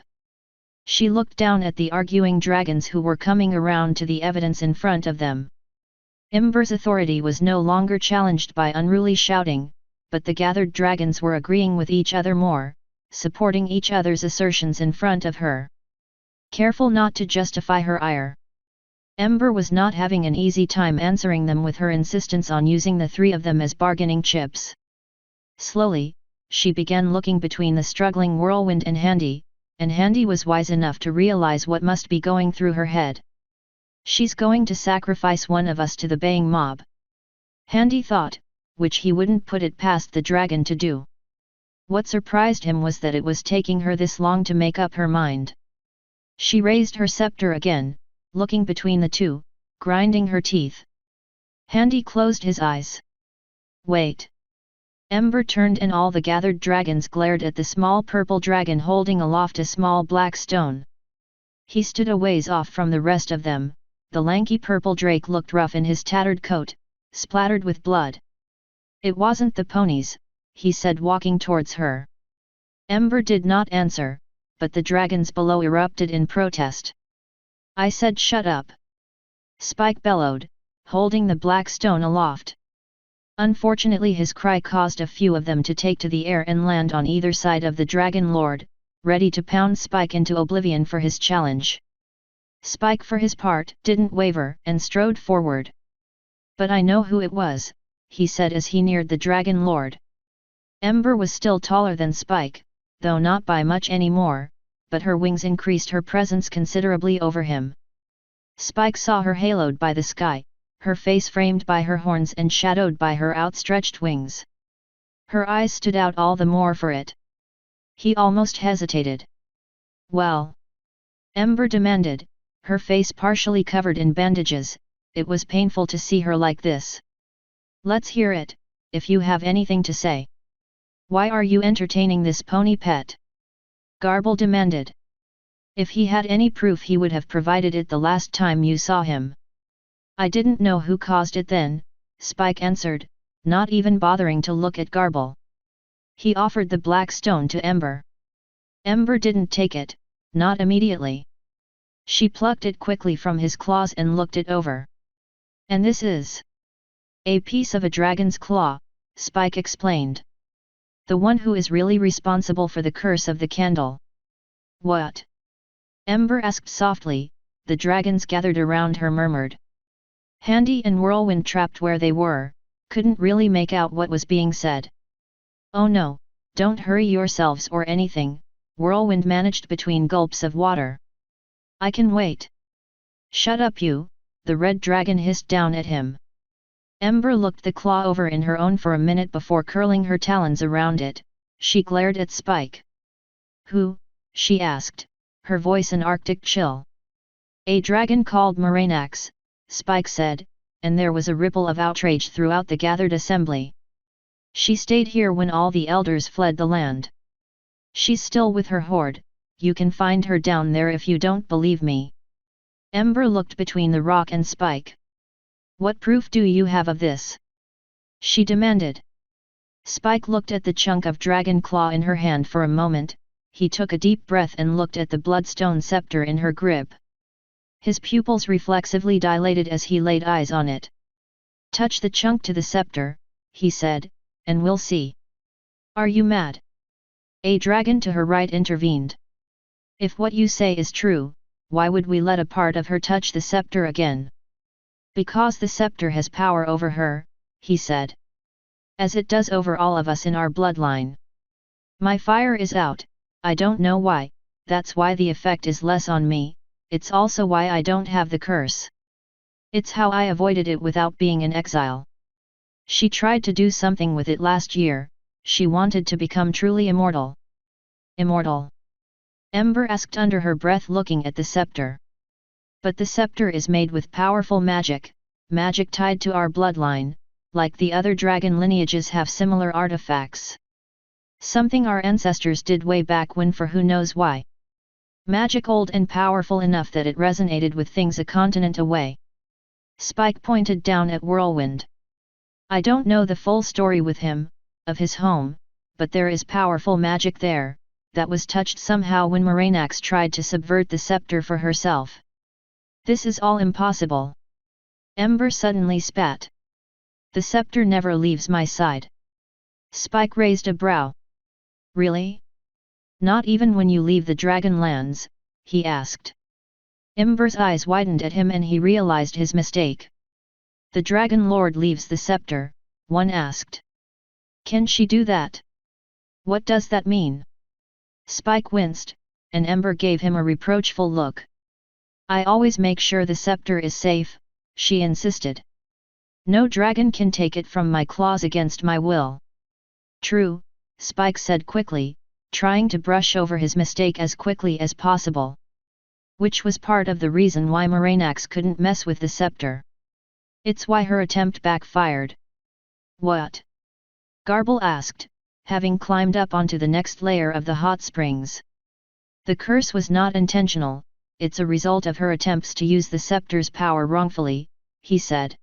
She looked down at the arguing dragons who were coming around to the evidence in front of them. Ember's authority was no longer challenged by unruly shouting, but the gathered dragons were agreeing with each other more, supporting each other's assertions in front of her. Careful not to justify her ire. Ember was not having an easy time answering them with her insistence on using the three of them as bargaining chips. Slowly, she began looking between the struggling Whirlwind and Handy was wise enough to realize what must be going through her head. She's going to sacrifice one of us to the baying mob. Handy thought, which he wouldn't put it past the dragon to do. What surprised him was that it was taking her this long to make up her mind. She raised her scepter again, looking between the two, grinding her teeth. Handy closed his eyes. Wait. Ember turned and all the gathered dragons glared at the small purple dragon holding aloft a small black stone. He stood a ways off from the rest of them. The lanky purple drake looked rough in his tattered coat, splattered with blood. It wasn't the ponies, he said, walking towards her. Ember did not answer, but the dragons below erupted in protest. I said shut up. Spike bellowed, holding the black stone aloft. Unfortunately his cry caused a few of them to take to the air and land on either side of the Dragon Lord, ready to pound Spike into oblivion for his challenge. Spike for his part didn't waver and strode forward. But I know who it was, he said as he neared the Dragon Lord. Ember was still taller than Spike, though not by much anymore, but her wings increased her presence considerably over him. Spike saw her haloed by the sky, her face framed by her horns and shadowed by her outstretched wings. Her eyes stood out all the more for it. He almost hesitated. Well? Ember demanded, her face partially covered in bandages. It was painful to see her like this. Let's hear it, if you have anything to say. Why are you entertaining this pony pet? Garble demanded. If he had any proof he would have provided it the last time you saw him. I didn't know who caused it then, Spike answered, not even bothering to look at Garble. He offered the black stone to Ember. Ember didn't take it, not immediately. She plucked it quickly from his claws and looked it over. And this is a piece of a dragon's claw, Spike explained. The one who is really responsible for the curse of the candle. What? Ember asked softly. The dragons gathered around her murmured. Handy and Whirlwind, trapped where they were, couldn't really make out what was being said. "Oh no, don't hurry yourselves or anything," Whirlwind managed between gulps of water. "I can wait." "Shut up you," the red dragon hissed down at him. Ember looked the claw over in her own for a minute before curling her talons around it. She glared at Spike. "Who?" she asked, her voice an arctic chill. "A dragon called Moranax," Spike said, and there was a ripple of outrage throughout the gathered assembly. "She stayed here when all the elders fled the land. She's still with her horde, you can find her down there if you don't believe me." Ember looked between the rock and Spike. "What proof do you have of this?" she demanded. Spike looked at the chunk of dragon claw in her hand for a moment. He took a deep breath and looked at the bloodstone scepter in her grip. His pupils reflexively dilated as he laid eyes on it. "Touch the chunk to the scepter," he said, "and we'll see." "Are you mad?" A dragon to her right intervened. "If what you say is true, why would we let a part of her touch the scepter again?" "Because the scepter has power over her," he said. "As it does over all of us in our bloodline. My fire is out, I don't know why, that's why the effect is less on me, it's also why I don't have the curse. It's how I avoided it without being in exile. She tried to do something with it last year, she wanted to become truly immortal." "Immortal?" Ember asked under her breath, looking at the scepter. "But the scepter is made with powerful magic tied to our bloodline, like the other dragon lineages have similar artifacts. Something our ancestors did way back when, for who knows why. Magic old and powerful enough that it resonated with things a continent away." Spike pointed down at Whirlwind. "I don't know the full story with him, of his home, but there is powerful magic there, that was touched somehow when Moranax tried to subvert the scepter for herself." "This is all impossible." Ember suddenly spat. "The scepter never leaves my side." Spike raised a brow. "Really? Not even when you leave the dragon lands?" he asked. Ember's eyes widened at him and he realized his mistake. "The Dragon Lord leaves the scepter?" one asked. "Can she do that? What does that mean?" Spike winced, and Ember gave him a reproachful look. "I always make sure the scepter is safe," she insisted. "No dragon can take it from my claws against my will." "True," Spike said quickly, trying to brush over his mistake as quickly as possible. Which was part of the reason why Moranax couldn't mess with the scepter. It's why her attempt backfired. "What?" Garble asked, having climbed up onto the next layer of the hot springs. "The curse was not intentional, it's a result of her attempts to use the scepter's power wrongfully," he said.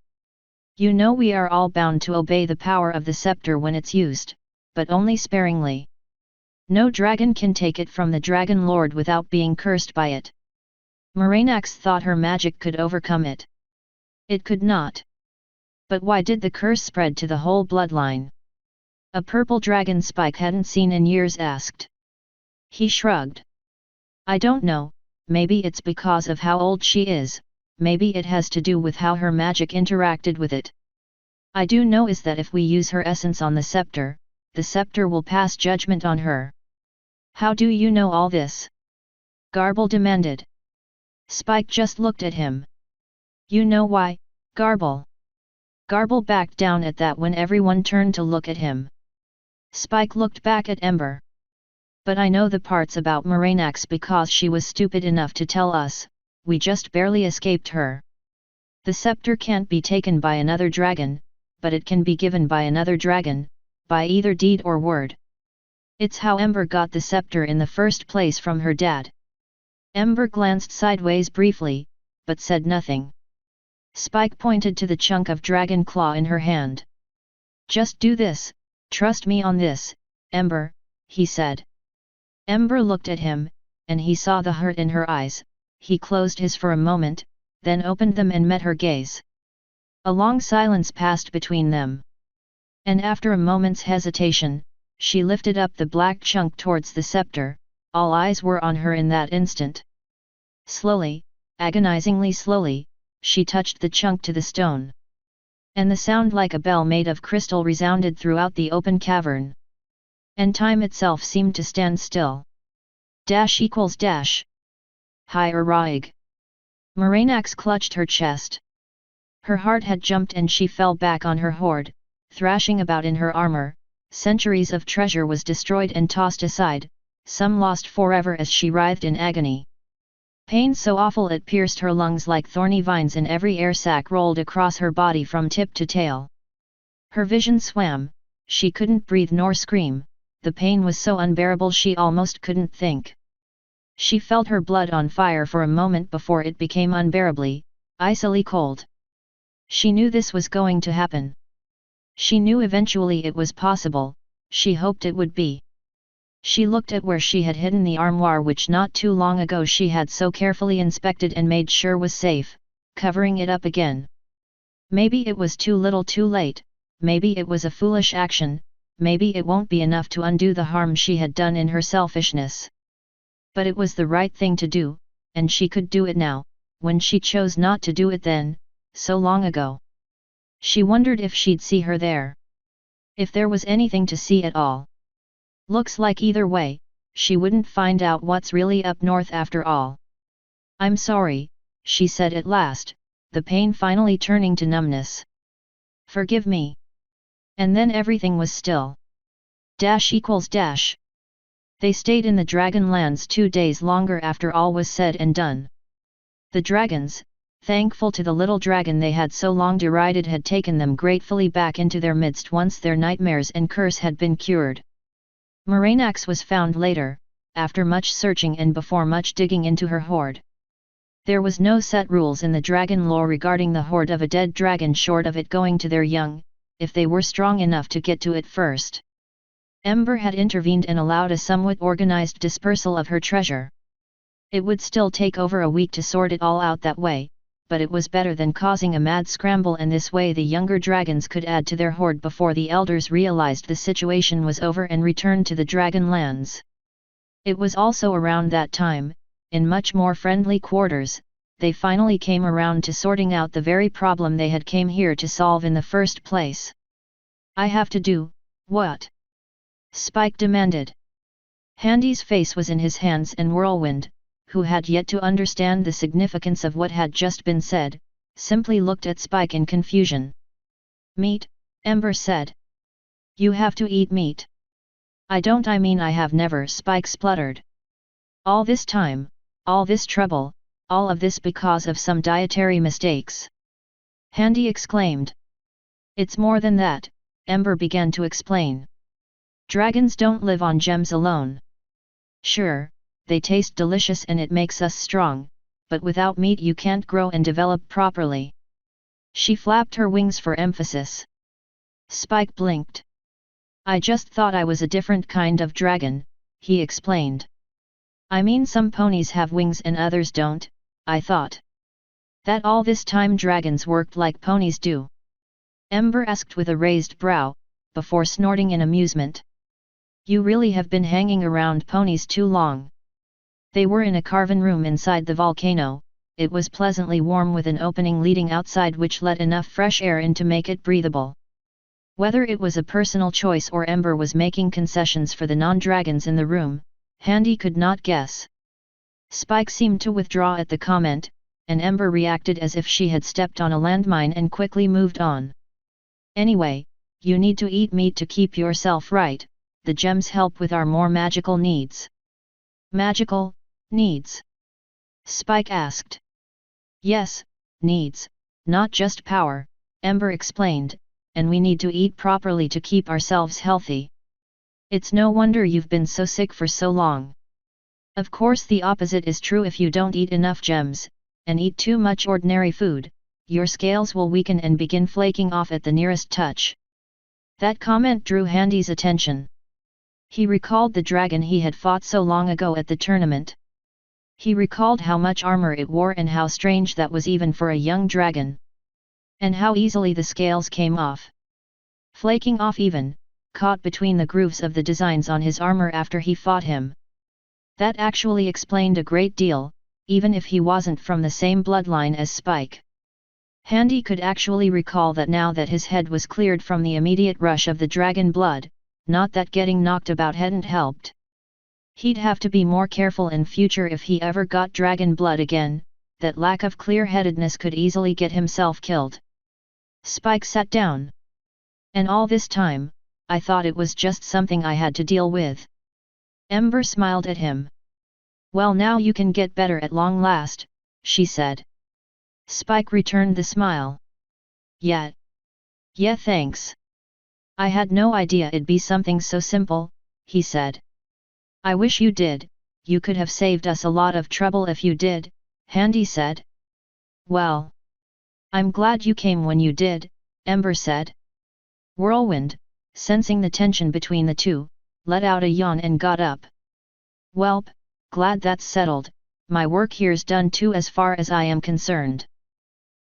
"You know we are all bound to obey the power of the scepter when it's used, but only sparingly. No dragon can take it from the Dragon Lord without being cursed by it. Moranax thought her magic could overcome it. It could not. But why did the curse spread to the whole bloodline?" A purple dragon Spike hadn't seen in years asked. He shrugged. "I don't know, maybe it's because of how old she is, maybe it has to do with how her magic interacted with it. I do know is that if we use her essence on the scepter will pass judgment on her." "How do you know all this?" Garble demanded. Spike just looked at him. "You know why, Garble?" Garble backed down at that when everyone turned to look at him. Spike looked back at Ember. "But I know the parts about Moranax because she was stupid enough to tell us, we just barely escaped her. The scepter can't be taken by another dragon, but it can be given by another dragon, by either deed or word. It's how Ember got the scepter in the first place from her dad." Ember glanced sideways briefly, but said nothing. Spike pointed to the chunk of dragon claw in her hand. "Just do this, trust me on this, Ember," he said. Ember looked at him, and he saw the hurt in her eyes. He closed his for a moment, then opened them and met her gaze. A long silence passed between them. And after a moment's hesitation, she lifted up the black chunk towards the scepter. All eyes were on her in that instant. Slowly, agonizingly slowly, she touched the chunk to the stone. And the sound like a bell made of crystal resounded throughout the open cavern. And time itself seemed to stand still. Dash equals dash. Hi Raig. Moranax clutched her chest. Her heart had jumped and she fell back on her hoard, thrashing about in her armor. Centuries of treasure was destroyed and tossed aside, some lost forever as she writhed in agony. Pain so awful it pierced her lungs like thorny vines and every air sac rolled across her body from tip to tail. Her vision swam, she couldn't breathe nor scream, the pain was so unbearable she almost couldn't think. She felt her blood on fire for a moment before it became unbearably, icily cold. She knew this was going to happen. She knew eventually it was possible, she hoped it would be. She looked at where she had hidden the armoire which not too long ago she had so carefully inspected and made sure was safe, covering it up again. Maybe it was too little too late, maybe it was a foolish action, maybe it won't be enough to undo the harm she had done in her selfishness. But it was the right thing to do, and she could do it now, when she chose not to do it then, so long ago. She wondered if she'd see her there. If there was anything to see at all. Looks like either way, she wouldn't find out what's really up north after all. I'm sorry, she said at last, the pain finally turning to numbness. Forgive me. And then everything was still. Dash equals dash. They stayed in the Dragon Lands 2 days longer after all was said and done. The dragons, thankful to the little dragon they had so long derided, had taken them gratefully back into their midst once their nightmares and curse had been cured. Moranax was found later, after much searching and before much digging into her hoard. There was no set rules in the dragon lore regarding the hoard of a dead dragon short of it going to their young, if they were strong enough to get to it first. Ember had intervened and allowed a somewhat organized dispersal of her treasure. It would still take over a week to sort it all out that way, but it was better than causing a mad scramble, and this way the younger dragons could add to their hoard before the elders realized the situation was over and returned to the Dragon Lands. It was also around that time, in much more friendly quarters, they finally came around to sorting out the very problem they had came here to solve in the first place. I have to do, what? Spike demanded. Handy's face was in his hands, and Whirlwind, who had yet to understand the significance of what had just been said, simply looked at Spike in confusion. Meat, Ember said. You have to eat meat. I mean I have never, Spike spluttered. All this time, all this trouble, all of this because of some dietary mistakes. Handy exclaimed. It's more than that, Ember began to explain. Dragons don't live on gems alone. Sure, they taste delicious and it makes us strong, but without meat you can't grow and develop properly. She flapped her wings for emphasis. Spike blinked. I just thought I was a different kind of dragon, he explained. I mean some ponies have wings and others don't, I thought. That all this time dragons worked like ponies do? Ember asked with a raised brow, before snorting in amusement. You really have been hanging around ponies too long. They were in a carven room inside the volcano. It was pleasantly warm with an opening leading outside which let enough fresh air in to make it breathable. Whether it was a personal choice or Ember was making concessions for the non-dragons in the room, Handy could not guess. Spike seemed to withdraw at the comment, and Ember reacted as if she had stepped on a landmine and quickly moved on. Anyway, you need to eat meat to keep yourself right, the gems help with our more magical needs. Magical needs? Spike asked. Yes, needs, not just power, Ember explained, and we need to eat properly to keep ourselves healthy. It's no wonder you've been so sick for so long. Of course the opposite is true. If you don't eat enough gems, and eat too much ordinary food, your scales will weaken and begin flaking off at the nearest touch. That comment drew Handy's attention. He recalled the dragon he had fought so long ago at the tournament. He recalled how much armor it wore and how strange that was even for a young dragon. And how easily the scales came off. Flaking off even, caught between the grooves of the designs on his armor after he fought him. That actually explained a great deal, even if he wasn't from the same bloodline as Spike. Handy could actually recall that now that his head was cleared from the immediate rush of the dragon blood, not that getting knocked about hadn't helped. He'd have to be more careful in future if he ever got dragon blood again, that lack of clear-headedness could easily get himself killed. Spike sat down. And all this time, I thought it was just something I had to deal with. Ember smiled at him. Well, now you can get better at long last, she said. Spike returned the smile. Yeah, thanks. I had no idea it'd be something so simple, he said. I wish you did, you could have saved us a lot of trouble if you did, Handy said. Well, I'm glad you came when you did, Ember said. Whirlwind, sensing the tension between the two, let out a yawn and got up. Welp, glad that's settled, my work here's done too as far as I am concerned.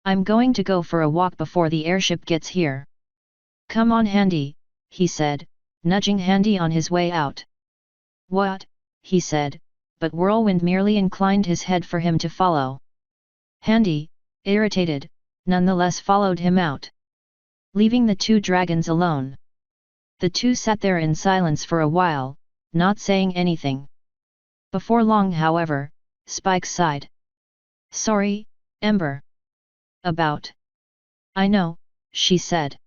I'm going to go for a walk before the airship gets here. Come on Handy, he said, nudging Handy on his way out. What? He said, but Whirlwind merely inclined his head for him to follow. Handy, irritated, nonetheless followed him out, leaving the two dragons alone. The two sat there in silence for a while, not saying anything. Before long, however, Spike sighed. Sorry, Ember. About. I know, she said.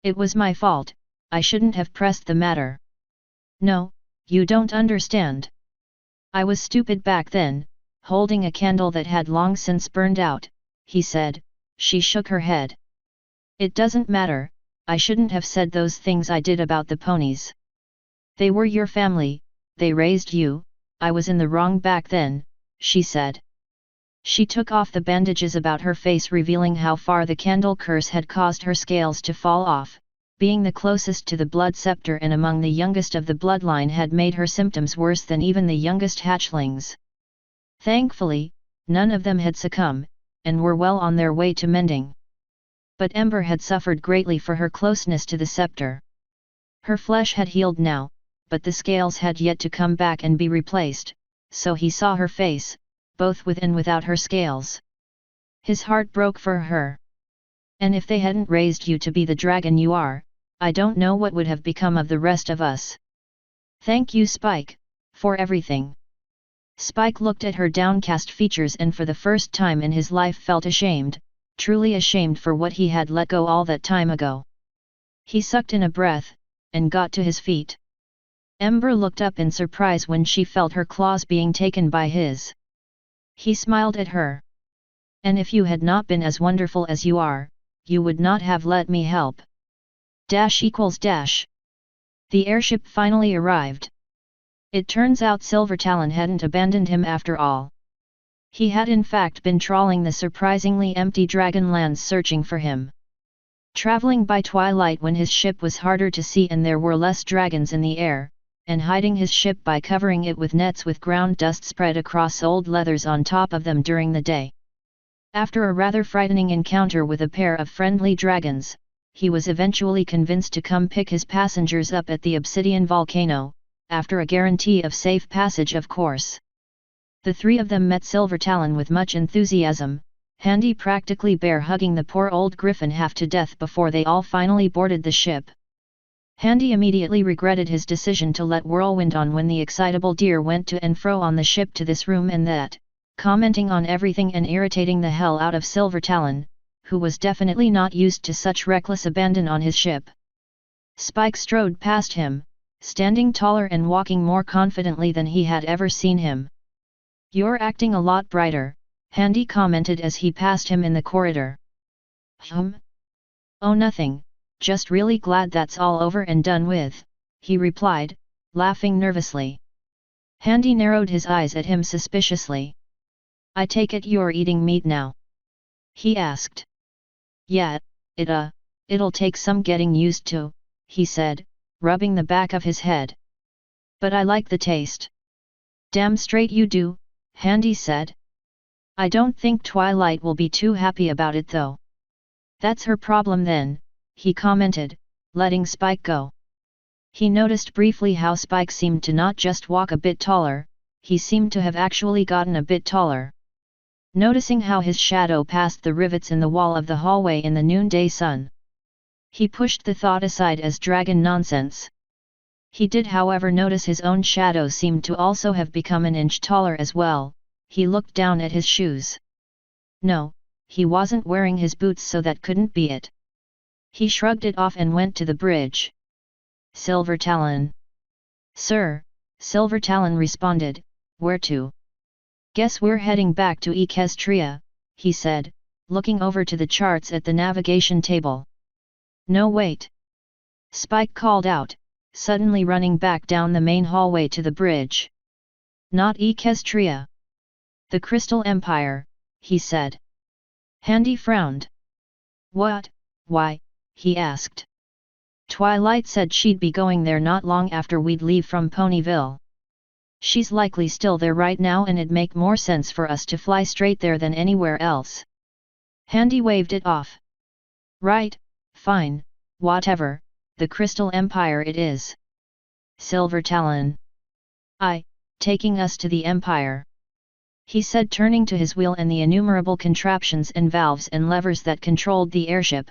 It was my fault, I shouldn't have pressed the matter. No, you don't understand. I was stupid back then, holding a candle that had long since burned out, he said. She shook her head. It doesn't matter, I shouldn't have said those things I did about the ponies. They were your family, they raised you, I was in the wrong back then, she said. She took off the bandages about her face, revealing how far the candle curse had caused her scales to fall off. Being the closest to the blood scepter and among the youngest of the bloodline had made her symptoms worse than even the youngest hatchlings. Thankfully, none of them had succumbed, and were well on their way to mending. But Ember had suffered greatly for her closeness to the scepter. Her flesh had healed now, but the scales had yet to come back and be replaced, so he saw her face, both with and without her scales. His heart broke for her. And if they hadn't raised you to be the dragon you are, I don't know what would have become of the rest of us. Thank you, Spike, for everything. Spike looked at her downcast features and for the first time in his life felt ashamed, truly ashamed for what he had let go all that time ago. He sucked in a breath, and got to his feet. Ember looked up in surprise when she felt her claws being taken by his. He smiled at her. And if you had not been as wonderful as you are, you would not have let me help. ===. The airship finally arrived. It turns out Silvertalon hadn't abandoned him after all. He had in fact been trawling the surprisingly empty Dragonlands searching for him. Traveling by twilight when his ship was harder to see and there were less dragons in the air, and hiding his ship by covering it with nets with ground dust spread across old leathers on top of them during the day. After a rather frightening encounter with a pair of friendly dragons, he was eventually convinced to come pick his passengers up at the Obsidian Volcano, after a guarantee of safe passage of course. The three of them met Silvertalon with much enthusiasm, Handy practically bear-hugging the poor old griffin half to death before they all finally boarded the ship. Handy immediately regretted his decision to let Whirlwind on when the excitable deer went to and fro on the ship to this room and that, commenting on everything and irritating the hell out of Silvertalon, who was definitely not used to such reckless abandon on his ship. Spike strode past him, standing taller and walking more confidently than he had ever seen him. "You're acting a lot brighter," Handy commented as he passed him in the corridor. Oh, nothing, just really glad that's all over and done with," he replied, laughing nervously. Handy narrowed his eyes at him suspiciously. "I take it you're eating meat now?" he asked. "Yeah, it'll take some getting used to," he said, rubbing the back of his head. "But I like the taste." "Damn straight you do," Handy said. "I don't think Twilight will be too happy about it though." "That's her problem then," he commented, letting Spike go. He noticed briefly how Spike seemed to not just walk a bit taller, he seemed to have actually gotten a bit taller. noticing how his shadow passed the rivets in the wall of the hallway in the noonday sun. He pushed the thought aside as dragon nonsense. He did however notice his own shadow seemed to also have become an inch taller as well. He looked down at his shoes. No, he wasn't wearing his boots, so that couldn't be it. He shrugged it off and went to the bridge. Silver Talon. Sir, Silver Talon responded, where to? Guess we're heading back to Equestria, he said, looking over to the charts at the navigation table. No wait. Spike called out, suddenly running back down the main hallway to the bridge. Not Equestria. The Crystal Empire, he said. Handy frowned. What, why, he asked. Twilight said she'd be going there not long after we'd leave from Ponyville. She's likely still there right now, and it'd make more sense for us to fly straight there than anywhere else. Handy waved it off. Right, fine, whatever, the Crystal Empire it is. Silver Talon. Taking us to the Empire, he said, turning to his wheel and the innumerable contraptions and valves and levers that controlled the airship.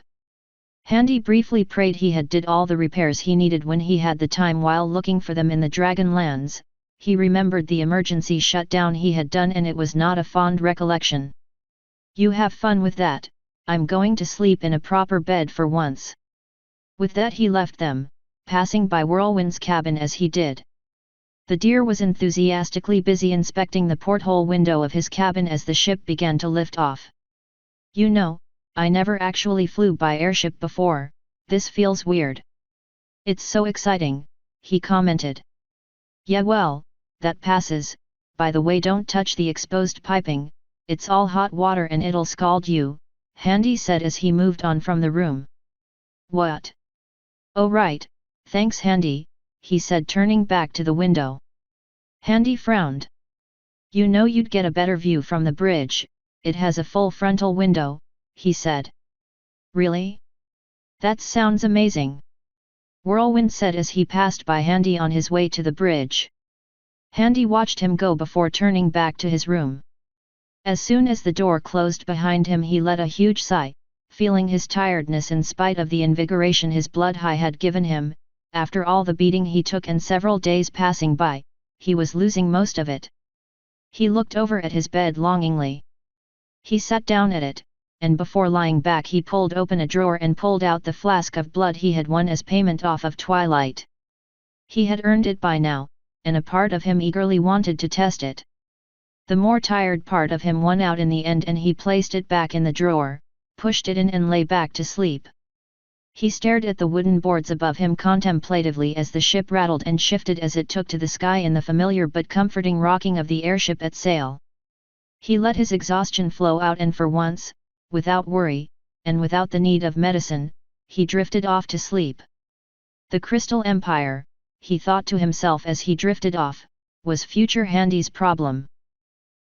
Handy briefly prayed he had did all the repairs he needed when he had the time while looking for them in the Dragon Lands. He remembered the emergency shutdown he had done, and it was not a fond recollection. You have fun with that, I'm going to sleep in a proper bed for once. With that he left them, passing by Whirlwind's cabin as he did. The deer was enthusiastically busy inspecting the porthole window of his cabin as the ship began to lift off. You know, I never actually flew by airship before, this feels weird. It's so exciting, he commented. Yeah, well, that passes. By the way, don't touch the exposed piping, it's all hot water and it'll scald you, Handy said as he moved on from the room. What? Oh right, thanks Handy, he said, turning back to the window. Handy frowned. You know, you'd get a better view from the bridge, it has a full frontal window, he said. Really? That sounds amazing. Whirlwind said as he passed by Handy on his way to the bridge. Handy watched him go before turning back to his room. As soon as the door closed behind him, he let a huge sigh, feeling his tiredness in spite of the invigoration his blood high had given him. After all the beating he took and several days passing by, he was losing most of it. He looked over at his bed longingly. He sat down at it, and before lying back he pulled open a drawer and pulled out the flask of blood he had won as payment off of Twilight. He had earned it by now, and a part of him eagerly wanted to test it. The more tired part of him won out in the end, and he placed it back in the drawer, pushed it in and lay back to sleep. He stared at the wooden boards above him contemplatively as the ship rattled and shifted as it took to the sky in the familiar but comforting rocking of the airship at sail. He let his exhaustion flow out, and for once, without worry, and without the need of medicine, he drifted off to sleep. The Crystal Empire, he thought to himself as he drifted off, was future Handy's problem.